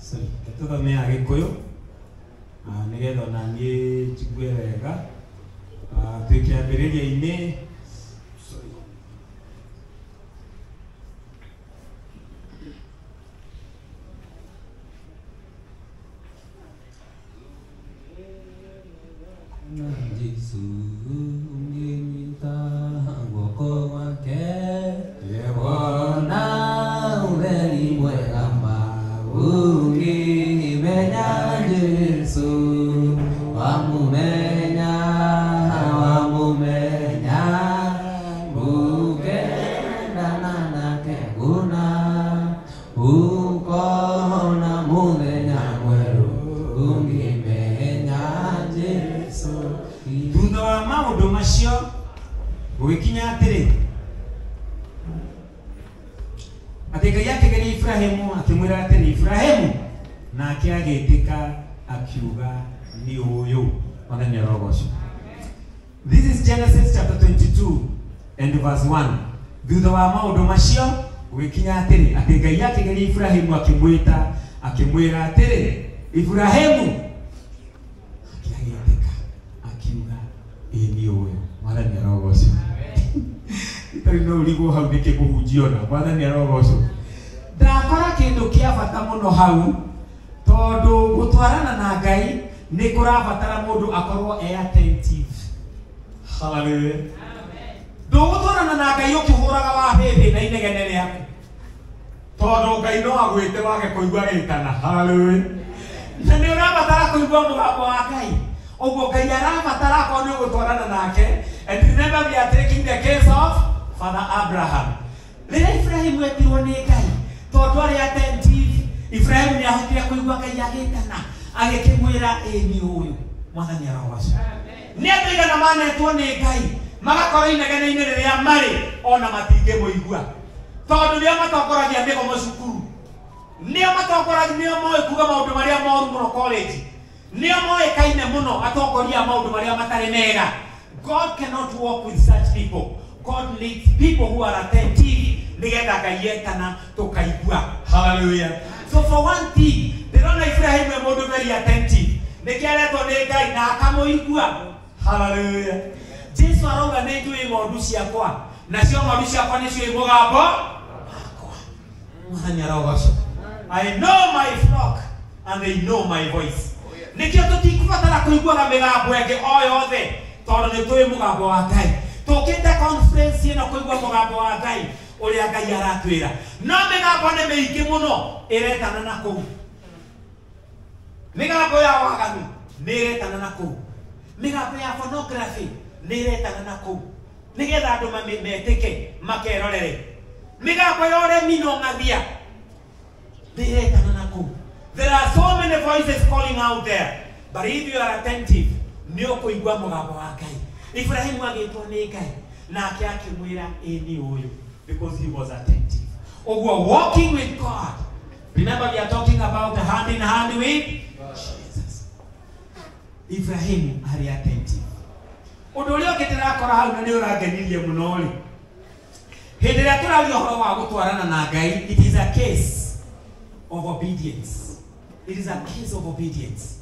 Sorry, tũthome Gĩkũyũ nĩgetha ona niĩ njigue wega twĩ kĩambĩrĩria-inĩ. Jesu unyita guoko gwake wona ũtheri mwega ma ũngĩmenya Jesu wamũmenya mũkendana nake kũna, ũkona mũthenya mwerũ ũngĩmenya Jesu. Thutha wa maũndũ macio gũgĩkinya atĩrĩ, atĩ Ngai akĩgeria Ibrahimu akĩmwĩra atĩrĩ, Ibrahimu, nake agĩtĩka akiuga nĩ ũyũ. Mwathani arogocwo. This is Genesis chapter 22 and verse 1. Thutha wa maũndũ macio gũgĩkinya atĩrĩ, atĩ Ngai akĩgeria Ibrahimu akĩmwĩta akĩmwĩra atĩrĩ, Ibrahimu, nĩ ũyũ. Mwathani arogocwo. Itarĩ no ũrigwo hau nĩkĩ kũhunjio na. Mwathani arogocwo. Ndakora kĩndũ kĩa bata mũno hau, tondũ gũtwarana na Ngai nĩ kũrabatara mũndũ akorwo attentive. Hallelujah. Ndũgũtwarana na Ngai ũkĩhũraga wahĩndĩ na inegene rĩaku, tondũ Ngai no agwĩte wage kũigua rĩtana. Hallelujah. Na nĩ ũrabatara kũigua mũgambo wa Ngai. Ogo Ngai arabatara akorwo nĩ ũgũtwarana nake. And remember we are taking the case of Father Abraham. Rĩrĩa Ibrahimu etirwo nĩ Ngai, tondũ arĩ attentive, Ibrahimu nĩ ahotire kũigua Ngai agĩtana, agĩkĩmwĩra nĩ ũyũ. Mwathani arogocwo. Nĩ andũ aigana manetwo nĩ Ngai magakorwo inegene-inĩ rĩrĩa marĩ ona matingĩmũigua, tondũ nĩo matongoragia mĩgomo cukuru, nĩo matongoragia, nĩo moĩ kuga maũndũ marĩa moru mũno college, nĩo moĩkaine mũno atongoria maũndũ marĩa matarĩ mega. God cannot walk with such people. God needs people who are attentive nĩgetha Ngai etana tũkaigua. Hallelujah. So for one thing, ndĩrona Ibrahimu e mũndũ very attentive, nĩkĩaretwo nĩ Ngai na akamũigua. Hallelujah. Jesu arauga nĩ njũĩ ng'ondu ciakwa, nacio ng'ondu ciakwa nĩcio mũgambo wakwa. Mwathani arogocwo. I know my flock and they know my voice. Nikio tutikubatara kuiguaga migambo enge o yothe, tondu ni tui mugambo wa Ngai. Tukite conference ino kuigua mugambo wa Ngai uria Ngai aratwira. No migambo ni miingi muno iretana na kuu. Migambo ya waganu ni iretana na kuu. Migambo ya pornography ni iretana na kuu. Nigetha andu metike makerorere. Migambo ya uremi no ngathia ni iretana na kuu. There are so many voices calling out there, but if you are attentive, nio kuigua mugambo wa Ngai. Ibrahimu agĩtwo nĩ Ngai nake akĩmwĩra nĩ ũyũ, because he was attentive. Ogwo walking with God. Remember we are talking about the hand in hand with Jesus. Ibrahimu ari attentive. Undu uria ngitirakora hau na ni urangenirie muno ri. Hindi ria turaria horo wa gutwarana na Ngai, it is a case of obedience. It is a case of obedience.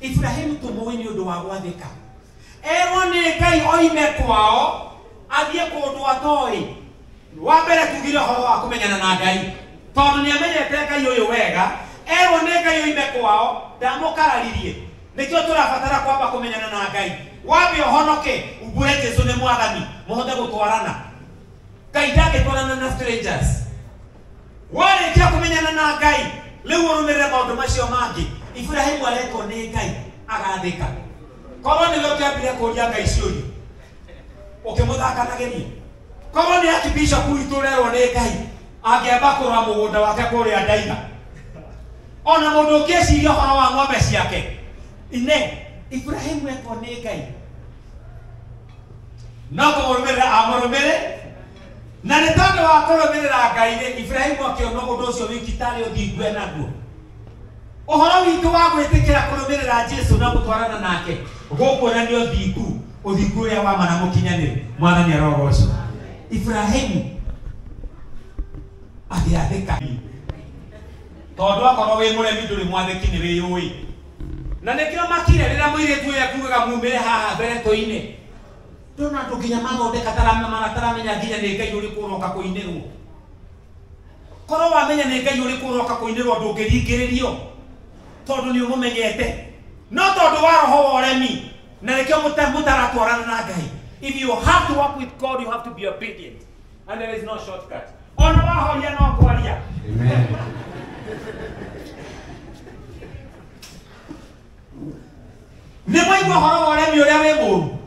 Ibrahimu tumuwi ni undu wa gwathika. Ero ni Ngai oime kwao athie kundu atoi. Wa mbere tugire horo wa kumenyana na Ngai. Tondu ni amenyete Ngai uyu wega, ero ni Ngai oime kwao, ndamukararirie. Nikio turabatara kwamba kumenyana na Ngai. Wabe ohonoke, ubure Jesu ni mwathani, muhote gutwarana. Ngai ndagitwarana na strangers. Wale kia kumenyana na Ngai, riu urumirire maundu macio mangi. Ibrahimu aretwo ni Ngai agathika. Korwo ni we kiambire kuria Ngai ciuri, ukimuthaka na geni. Korwo ni Archbishop iturerwo ni Ngai, angiamba kurwa mugunda wake kuria Ndaiga. Ona mundu ukiciria horo wa ng'ombe ciake. Ine Ibrahimu etwo ni Ngai. No kumurumirira amurumire. Na ni tondu wa kurumirira Ngai ni Ibrahimu akiona undu ucio wikitari uthingwe naguo. Uhoro witu wa gwitikira kurumirira Jesu na gutwarana nake gukuona ni uthingu uria wa mana mukinyanire. Mwathani arogocwo. Ibrahimu agiathika. Tondu akorwo wi muremi nduri mwathiki ni wiyui. Na nikio makire rira muiretu uyu akugaga mumire haha mbere toine. Ndona andu nginya mathondeka taramenya nginya ni Ngai uriku uroka kuinirwo. Korwo wamenya ni Ngai uriku uroka kuinirwo ndungiringiririo. Tondu ni umumenyete. No tondu wa roho wa uremi. Na nikio mutaratwarana na Ngai. If you have to work with God, you have to be obedient. And there is no shortcut. Ona wahoria no kwaria. Amen. Ni mwaigua horo wa uremi uria wi muru.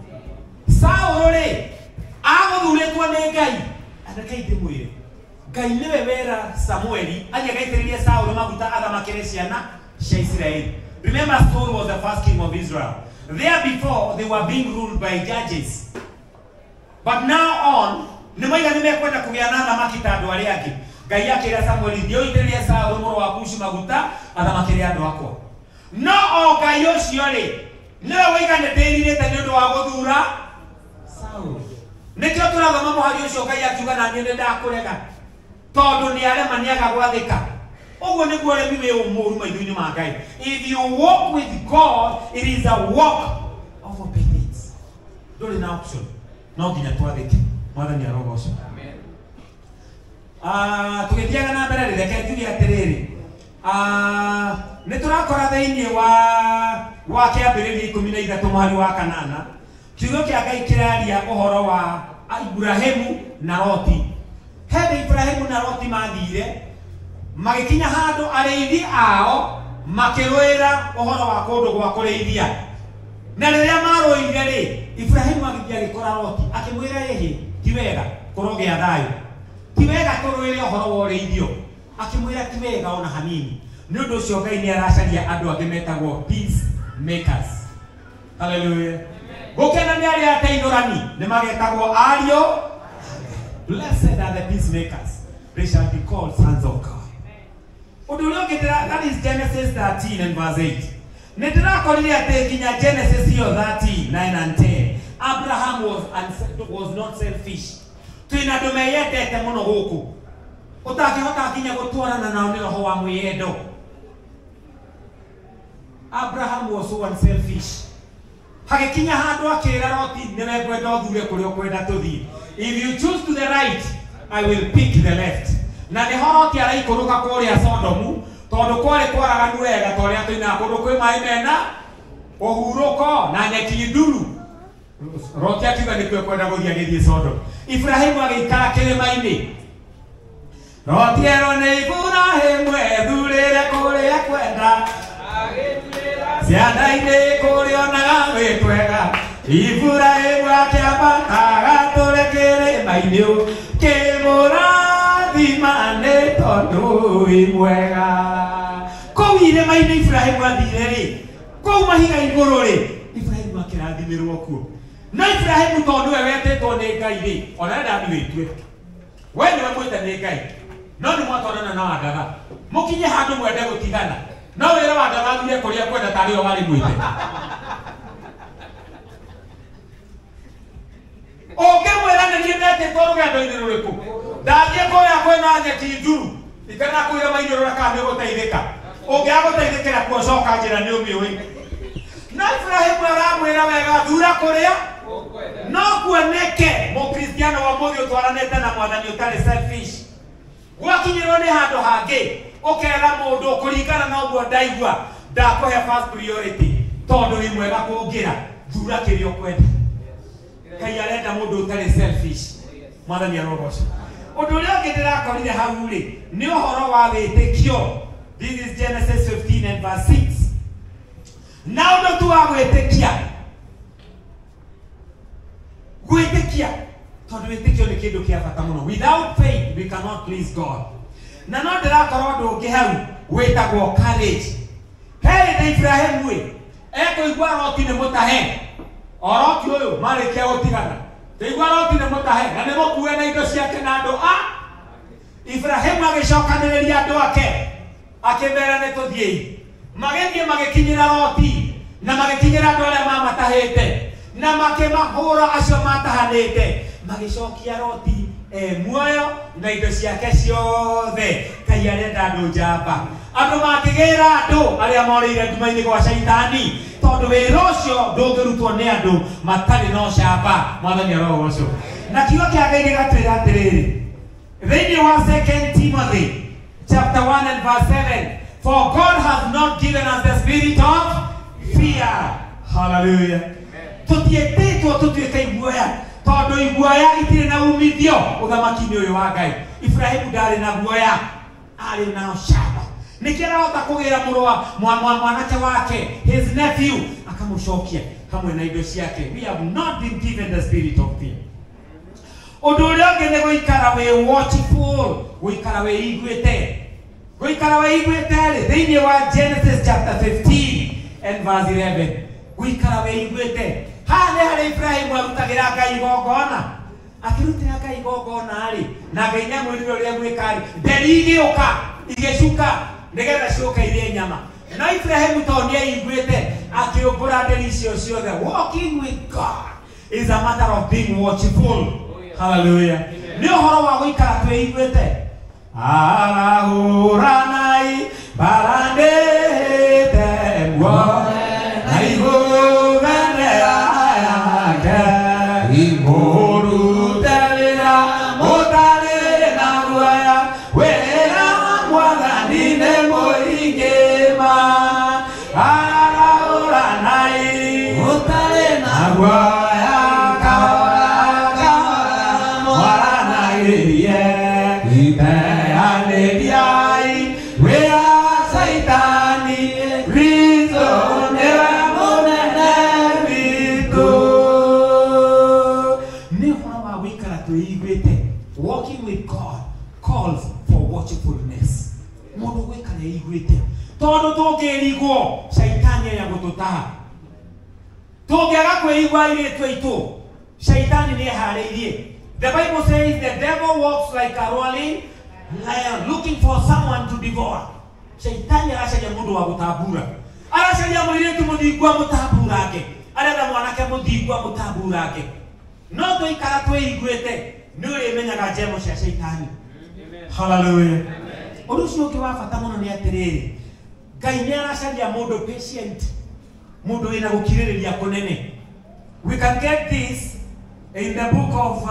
Saul ri aguthuritwo ni Ngai. Anakai ndimwire. Ngai niwe wera Samueli agaitiririe Saul maguta athamakire ciana cia Israeli. Remember, Saul was the first king of Israel. There before they were being ruled by judges. But now on, ni maiga nimekwenda kugiana thamaki ta andu aria angi. Ngai akira Samueli ndio itiririe Saul muru wa Kushi maguta athamakire andu akwa. No o Ngai ucio ri niwe wiganĩtĩirĩte nĩ ũndũ wa gũthura Saul. Nĩkĩo tũrathoma mũhari ũcio Ngai akiuga na niĩ nĩndakũrega tondũ nĩ arema nĩaga gwathĩka. Ũguo nĩguo ũremi wĩ mũũru maitho-inĩ ma Ngai. If you walk with God, it is a walk of obedience. Ndũrĩ na option. No nginya twathĩke. Mwathani arogocwo. Amen. Tũgĩthiaga na mbere reke tuge atĩrĩrĩ. Niturakora thiini wa kiambiriria 13 muhari wa 8 kiugo kia Ngai kiraria uhoro wa Ibrahimu na Loti. Hebe Ibrahimu na Loti mathire magikinya handu ariithi ao makirwira uhoro wa kundu gwa kuriithia. Na riria maroire ri Ibrahimu agithia gikora Loti akimwira yehi ti wega kurogia thayu. Ti wega kurwira uhoro wa uriithio. Akimwira ti wega ona hanini. Nundu ucio Ngai ni aracaria andu angi metagwo peacemakers. Hallelujah. Gukena ni aria ateithurani ni magetagwo ario. Blessed are the peacemakers. They shall be called sons of God. Undu uria ngitira, that is Genesis 13 and verse 8. Nitirakorire ati kinya Genesis 13, 9 and 10. Abraham was not selfish. Twina ndu meyendete muno guku. Utakihota kinya gutwarana nao ni roho wa mwiyendo. Abraham was so unselfish. Hagikinya handu akira Loti niwe kwenda uthure kuria kwenda tuthii. If you choose to the right, I will pick the left. Na ni Loti araikuruka kuria Sodomu tondu kwari kwaraganu wega toria tuina kundu kwi mai mena uhuruko na nyeki nduru. Loti akiuga ni kwenda guthiagithie Sodomu. Ibrahimu agikara kirima-ini. Loti ero ni Ibrahimu ethurire kuria kwenda ciana-inĩ kũrĩa onaga wĩ kwega. Ibrahimu akĩamba agatũre kĩrĩma-inĩ kĩmũrathima nĩ tondũ wĩ mwega. Kũu irĩma-inĩ Ibrahimu athire rĩ, kũu mahiga igũrũ rĩ, Ibrahimu akĩrathimĩrwo kuo. No Ibrahimu tondũ we wetĩtwo nĩ Ngai rĩ, ona ndani wĩtue we nĩwe mwĩte nĩ Ngai, no nĩ mwatwarana na Wandaga mũkinye handũ mwende gũtigana. No wĩra wa Wandaga athire kũrĩa kwenda tarĩ o warĩ mwĩte. Ũngĩmwĩra nĩ nyendete tondũ rũgendo-inĩ rũrĩkũ. Ndathiĩ kũrĩa kwĩna nyeki njuru, ikana kwĩra mainũrũra kana nĩũgũteithĩka. Ũngĩagũteithĩkĩra kuo coka njĩra nĩ ũmĩũĩ. Na Ibrahimu aramwĩra wega thura kũrĩa no kuoneke mũkristiano wa mũthĩ ũtwaranĩte na Mwathani ũtarĩ selfish. Gwakinyĩrwo nĩ handũ hangĩ ũkera mũndũ kũringana na ũguo ndaigua ndakũhe first priority tondũ wĩ mwega kũngĩra thura kĩrĩa ũkwenda. Ngai arenda mũndũ ũtarĩ selfish. Mwathani arogocwo. Ũndũ ũrĩa ũngĩ ndĩrakorire hau rĩ nĩ ũhoro wa wĩtĩkio. This is Genesis 15 and verse 6. Na ũndũ tu wa gwĩtĩkia. Gwĩtĩkia. Tondũ wĩtĩkio nĩ kĩndũ kĩa bata mũno. Without faith we cannot please God. Na no ndĩrakorwo ũndũ ũngĩ hau wĩtagwo courage. Hĩndĩ Ibrahimu ekũigua Loti nĩ mũtahe. Loti ũyũ marĩkia gũtigana. Ndaigua Loti nĩ mũtahe na nĩ mũkuue na indo ciake na andũ a. Ibrahimu agĩcokanĩrĩria andũ ake. Akĩmera nĩ tũthiĩ. Magĩthiĩ magĩkinyĩra Loti na magĩkinyĩra andũ arĩa mamatahĩte na makĩmahũra acio matahanĩte. Magĩcokia Loti muoyo na indo ciake ciothe. Ngai arenda andũ njamba. Andũ makĩgĩra andũ arĩa morĩire nduma-inĩ gwa Shaitani tondũ wĩra ũcio ndũngĩrutwo nĩ andũ matarĩ na ũcamba. Mwathani arogocwo. Na kiugo kĩa Ngai gĩgatwĩra atĩrĩrĩ thĩinĩ wa 2 Timothy chapter 1 and verse 7, for God has not given us the spirit of fear. Hallelujah. Tũtiĩtĩtwo tũtuĩke iguoya tondũ iguoya itirĩ na umithio ũthamaki-inĩ ũyũ wa Ngai. Ibrahimu ndarĩ na guoya, arĩ na ũcamba. Nĩkĩo arahota kũgĩra mũrũ wa mwanake wake, his nephew, akamũcokia hamwe na indo ciake. We have not been given the spirit of fear. Ũndũ ũrĩa ũngĩ nĩ gũikara wĩ watchful, gũikara wĩ iguĩte. Gũikara wĩ iguĩte rĩ thĩinĩ wa Genesis chapter 15 and verse 11. Gũikara wĩ iguĩte. Haha nĩ harĩ Ibrahimu arutagĩra Ngai igongona. Akĩrutĩra Ngai igongona rĩ na Ngai nĩamwĩrire ũrĩa gwĩka rĩ nderi igĩũka igĩcuka nĩgetha ciũke irĩe nyama. Na Ibrahimu tondũ nĩaiguĩte akĩũmbũra nderi icio ciothe. Walking with God is a matter of being watchful. Hallelujah. Nĩ ũhoro wa gũikara twĩiguĩte. Arahuranai barandete mwo na igũganera yake imũrutelera mũtarĩ na guoya wĩra Mwathani nĩ mũingĩ ma. Arahuranai mũtarĩ na guoya kahora mwaranagĩrie iteanĩriai wĩra Saitani Kristo nĩwe mũnene witũ. Nĩ ũhoro wa gũikara twĩiguĩte. Walking with God calls for watchfulness. Mũndũ gũikara eiguĩte tondũ tũngĩrigwo Saitani egũtũtaha. Tũngĩaga kwĩigua airĩtu aitũ Saitani nĩeharĩirie. The Bible says the devil walks like a roaring lion looking for someone to devour. Saitani aracaria mũndũ wa gũtambura. Aracaria mũirĩtu mũthingwa mũtamburake. Arenda mwanake mũthingwa mũtamburake. No tũikara twĩiguĩte nĩ ũrĩmenyaga njemo cia Saitani. Hallelujah. Ũndũ ũcio ũngĩ wa bata mũno nĩ atĩrĩrĩ. Ngai nĩ aracaria mũndũ patient. Mũndũ wĩna gũkirĩrĩria kũnene. We can get this in the book of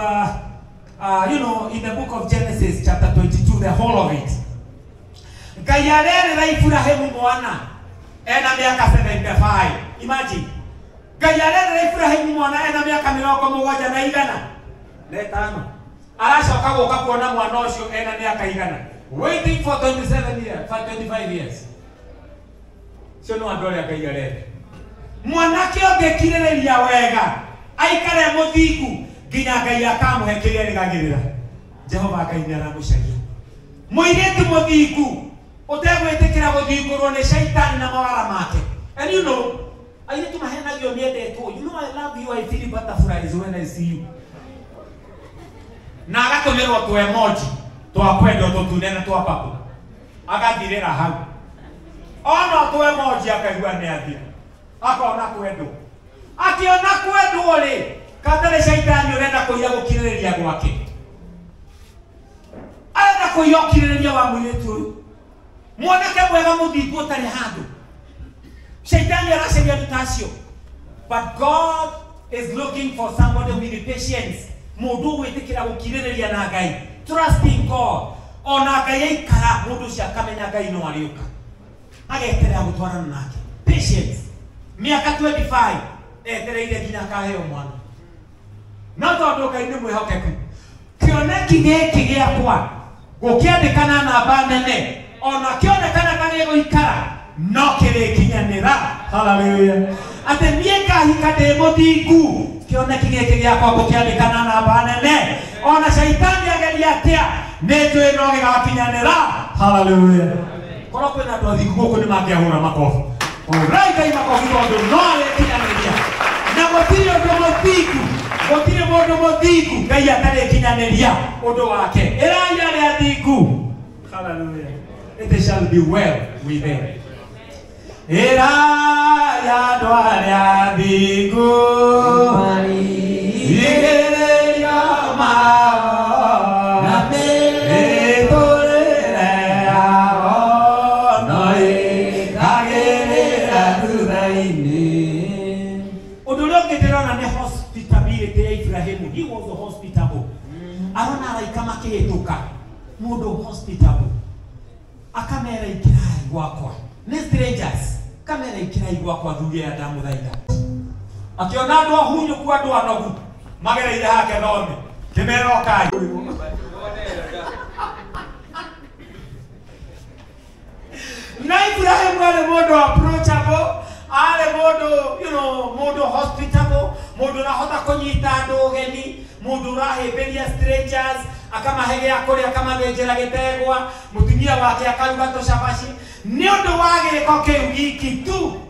in the book of Genesis chapter 22, the whole of it. Ngai arerera Ibrahimu mwana ena miaka 75. Imagine. Ngai arerera Ibrahimu mwana ena miaka 75 na 5. Aracoka gũka kuona mwana ũcio ena miaka igana. Waiting for 27 years, for 25 years. Cio no andũ arĩa Ngai arerera. Mwanake ũngĩkirĩrĩria wega aikare mũthingu nginya Ngai akamũhe kĩrĩa rĩgagĩrĩra. Jehova Ngai nĩ aramũcaria. Mũirĩtu mũthingu ũtegwĩtĩkĩra gũthingũrwo nĩ Shaitani na mawara make. And you know, airĩtu mahenagio mĩendetwo. You know I love you, I feel butterflies when I see you. Na agatũmĩrwo tũ emoji twa kwenda tũtune na twa papo. Agathirĩra hau. Ona tũ emoji akaigua nĩ athira. Akona kwendwo. Akiona kwendwo rĩ Katale shaitani urenda kuiya gukiriria gwake. Arenda kuiya gukiriria wa mwiretu. Mwanake mwega muthingu utari handu. Shaitani aracaria tutacio. But God is looking for somebody with patience. Mundu witikira gukiriria na Ngai. Trust in God. Ona Ngai aikara mundu cia kamenya Ngai no ariuka. Ageterera gutwarana nake. Patience. Miaka 25 etereire nginya kaheo mwana. Na tondu Ngai ni mwihokeku. Kioneki giki giakwa gukiandikana namba nene. Ona kionekana kani guikara no kirikinyanira. Hallelujah. Ate mieka hikade muthingu kioneki giki giakwa gukiandikana namba nene. Ona shaitani ageria atia netwe no gigakinyanira. Hallelujah. Kora kwena ndo thikũ gũkũ nĩ mangĩahũra makofi. Ũrai Ngai makofi tondũ no arĩkinyanĩria. Na gũtirĩ ũndũ mũthingu, gũtirĩ mũndũ mũthingu Ngai atarĩkinyanĩria ũndũ wake. Ĩrai arĩa athingu. Hallelujah. It shall be well with them. Ĩrai andũ arĩa athingu. Igĩrĩria mao. Na he was hospitable. Arona araikama kihituka. Mundu hospitable. Akamera ikirai gwakwa. Ni strangers. Kamera ikirai gwakwa thuria ya damu thaida. Akiona andu ahunyu kwa andu anogu. Magereire hake thome. Kimera okai. Na Ibrahim wale mundu approachable. Ale mundu hospitable. Mundu rahota kunyita andu ugeni, mundu rahimberia strangers, akamahe ya kuria akamathĩnjĩra gĩtegwa, mutumia wake akaruga tũcabaci, nĩ ũndũ wa gĩko kĩu giki tu.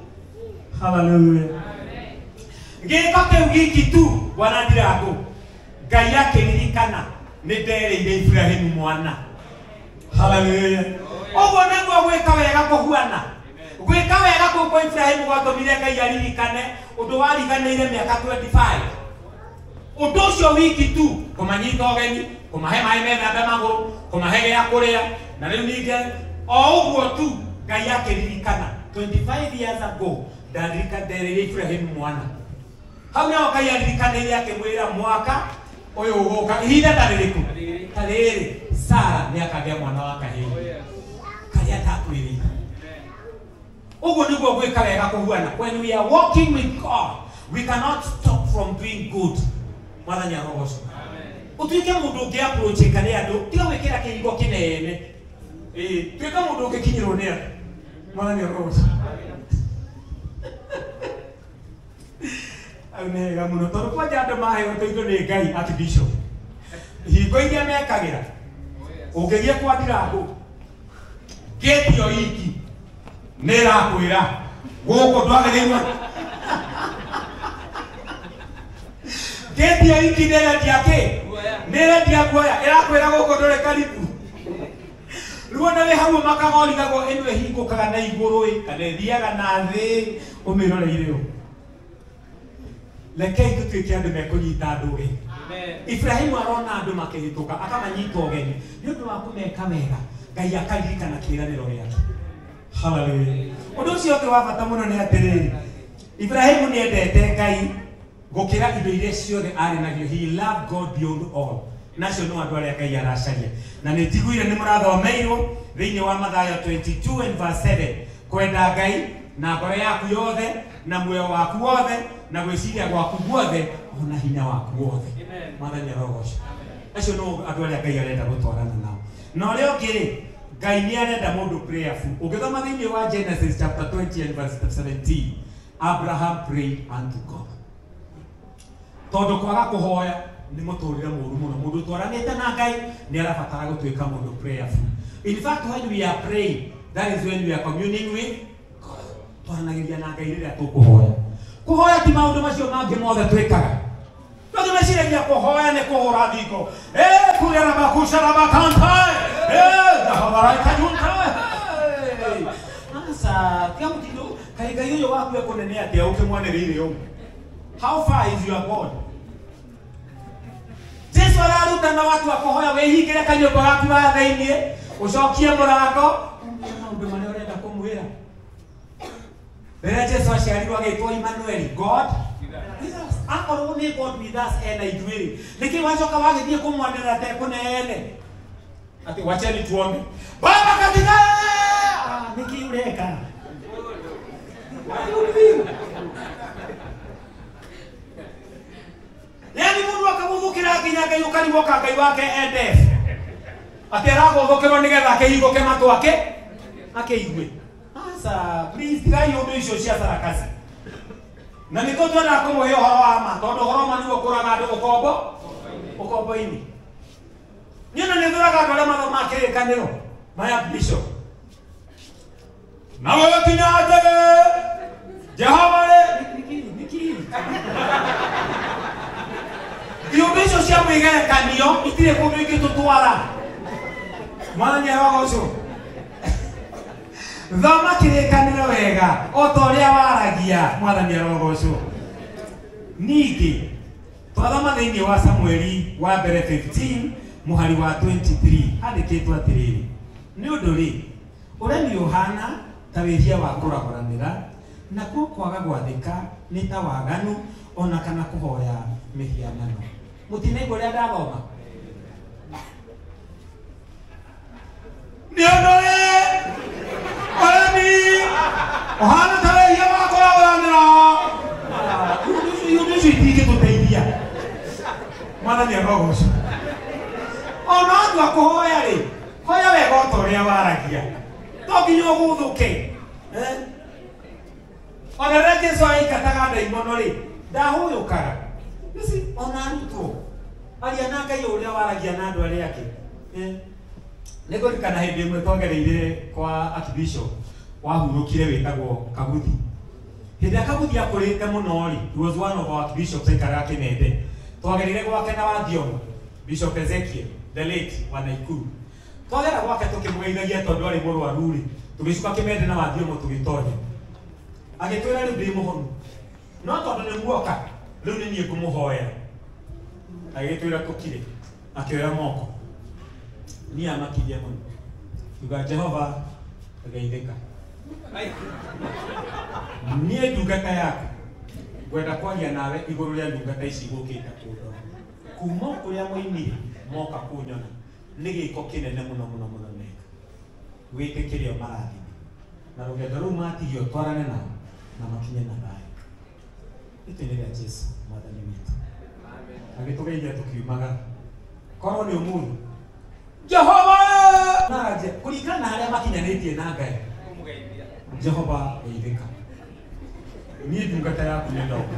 Hallelujah. Gĩko kĩu giki tu, Bwana Ndirangu. Ngai akĩririkana nĩ ndereire Ibrahimu mwana. Hallelujah. Ũguo nĩguo gwĩka wega kũhuana. Gwĩka wega kwa Ibrahimu gwatumire Ngai aririkane undu wariganĩire miaka 25. Undu ũcio wiki tu kumanyita ũgeni, kumahe maĩ mena magũrũ, kumahe gĩa kũrĩa, na rĩu ningĩ o ũguo tu Ngai akĩririkana 25 years ago ndaririkanĩire Ibrahimu mwana. Hau nĩho Ngai aririkanĩire akĩmwĩra mwaka ũyũ ũgũka ihinda ta rĩrĩkũ? Ta rĩrĩ Sara nĩakagĩa mwana wa kahĩĩ karĩa atakwĩrĩire. Ugo niguo gwĩka wega kũhuana. When we are walking with God, we cannot stop from doing good. Mwathani arogoco. Utuike mundu ũngĩ approach kane andu tiga wĩkĩra kĩhigo kĩnene. Tuika mundu ũngĩkinyĩrwo nĩ andũ. Mwathani arogoco. Au nĩ wega mũno tondũ kwanja andũ maheo ũteithio nĩ Ngai Archbishop. Hingo iria mekagĩra ũngĩgĩa kwa Ndirangu gate yo iki nera kwĩra gũkũ ndwagĩrĩirwo gate yo iki nera guoya ĩrakwĩra gũkũ ndũrĩ karibu. Rĩu na we hau makagorigagwo ĩno ĩhingũkaga na igũrũ kana ĩthiaga na thĩ ũmĩroreire ũũ. Rekei tũtuĩke andũ mekũnyita andũ ũgeni. Ibrahimu arona andũ makĩhĩtũka akamanyita ũgeni nĩ ũndũ wa kũmeka wega. Ngai akaririkana kĩĩranĩro gĩake. Hallelujah. Undu ũcio ũngĩ wa bata mũno nĩ atĩrĩrĩ. Ibrahimu nĩ endete Ngai gũkĩra indo iria ciothe arĩ nacio. He loved God beyond all. Nacio no andũ arĩa Ngai aracaria. Na nĩ njiguire nĩ mũrathomeirwo thĩinĩ wa Mathayo 22 and verse 7. Kwenda Ngai na ngoro yaku yothe na muoyo waku wothe na gwĩciria gwaku guothe ona hinya waku wothe. Mwathani arogoco. Acio no andũ arĩa Ngai arenda gũtwarana nao. Na ũrĩa ũngĩ Ngai nĩ arenda mũndũ prayerful. Ũngĩthoma thĩinĩ wa Genesis chapter 20 and verse 17, Abraham prayed unto God. Tondũ kwaga kũhoya nĩ mũtũrĩre mũru mũno. Mũndũ ũtwaranĩte na Ngai nĩ arabatara gũtuĩka mũndũ prayerful. In fact, when we are praying, that is when we are communing with God. Twaranagĩria na Ngai rĩrĩa tũkũhoya. Kũhoya ti maũndũ macio mangĩ mothe twĩkaga. Tondũ meciragia kũhoya nĩ kũhũra thingo. Kũrera makucara makanta. Asa, tiamu tindo, kaiga yoyo waku ya konene atia ukimwanĩrĩire ũguo. How far is your God? araruta na watu wakohoya wehingire kanyumba gaku ga thĩinĩ ucokie mũrango maũndũ marĩa ũrenda kũmwĩra. Rĩrĩa Jesũ aciarirwo agĩtwo Emmanuel, God akorwo nĩ God with us ena ithuĩ nĩkĩ wacoka wagĩthiĩ kũmwanĩrĩra tekũneene ati wacheni tuombe Baba katika nĩkĩ ũreka yani mundu akamuthukira nginya Ngai ũkarigwo Ngai wake ende ati aragũthũkĩrwo nĩgetha akĩhingũke matũ akĩigue. Asa please tigai ũndũ icio cia sarakasi na nĩko twenda kũmũhe ũhoro wa ma tondũ ũhoro ma nĩguo kũraga andũ ũkombo-inĩ. Niĩ na nĩthũraga andũ arĩa mathomaga kĩrĩkanĩro maya bishop na wewe kinyatege Jehova niki iũndũ icio cia mwĩgerekanio itirĩ kũndũ ingĩtũtwara mwathani arogocwo. Thoma kĩrĩkanĩro wega o ta ũrĩa waragia mwathani arogocwo. Ningĩ twathoma thĩinĩ wa Samueli wa mbere 15 mũhari wa 23 handĩkĩtwo atĩrĩrĩ, nĩ ũndũ rĩ ũremi ũhana ta wĩhia wa kũragũranĩra nakuo kwaga gwathĩka nĩ ta waganu ona kana kũhoya mĩhianano. Mũtinaigua ũrĩa ndathoma? Nĩ ũndũ rĩ ũremi ũhana ta wĩhia wa kũragũranĩra iũndũ icio itingĩtũteithia mwathani arogocwo. Ona andũ akũhoya rĩ hoya wega o ta ũrĩa waragia to nginya ũgũthũke. Ona rĩrĩa Jesũ aikataga ndaimono rĩ ndahũyũkaga ona arutwo aria na Ngai ũrĩa waragia na andũ arĩa angĩ. Nĩngũririkana hĩndĩ ĩmwe twagereire kwa Archbishop wahurũkire wĩtagwo Kaguthi. Hĩndĩ ĩrĩa Kaguthi akũrĩte mũno rĩ, he was one of our Archbishops aikaraga Kĩnende. Twagereire gwake na Wathiomo Bishop Ezekiel the late wa Naikuru. Twagera gwake tũkĩmũgeithagia tondũ arĩ mũrwaru rĩ, tũgĩcuka Kĩmende na Wathiomo tũgĩtonya. Agĩtwĩra rĩu ndĩ mũhonu no tondũ nĩ muoka rĩu nĩ niĩ ngũmũhoera. Agĩtwĩra tũkire akĩoya moko niĩ amakirie mũno uga Jehova geithĩka niĩ ndungata yaku ngwenda kwaria nawe igũrũ rĩa ndungata ici gũkĩte kũndora kuma kũrĩa moimire moka kũnyona nĩ gĩko kĩnene mũno mũno mũno meka wĩtĩkĩre o marathime na rũgendo rũu matigio twarane nao na makinye na thayũ. Itinĩ rĩa Jesũ mwathani witũ agĩtũgeithia tũkiumaga korwo nĩ ũmũthĩ Jehova naje kũringana na harĩa makinyanĩtie na Ngai Jehova geithĩka niĩ ndungata yaku nĩ ndoka.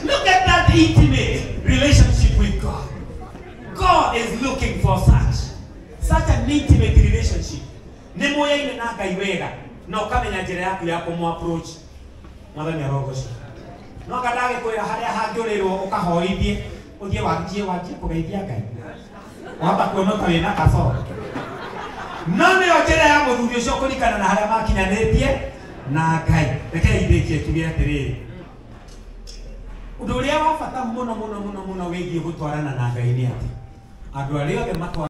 Look at that intimate relationship with God. God is looking for such an intimate relationship. Nĩ mũyaine na Ngai wega na ũkamenya njĩra yaku ya kũmũ-approach mwathani arogocwo. No anga ndagĩkwĩra harĩa hangĩũrĩrwo ũkahoithie ũthiĩ wanjie kũgeithia Ngai wamba kuona ta wĩna kasoro. No nĩyo njĩra ya mũthuri ũcio kũringana na harĩa makinyanĩtie na Ngai. Rekei ndĩkie tuge atĩrĩrĩ, ũndũ ũrĩa wa bata mũno mũno mũno mũno wĩgiĩ gũtwarana na Ngai nĩ atĩ andũ arĩa othe matwarana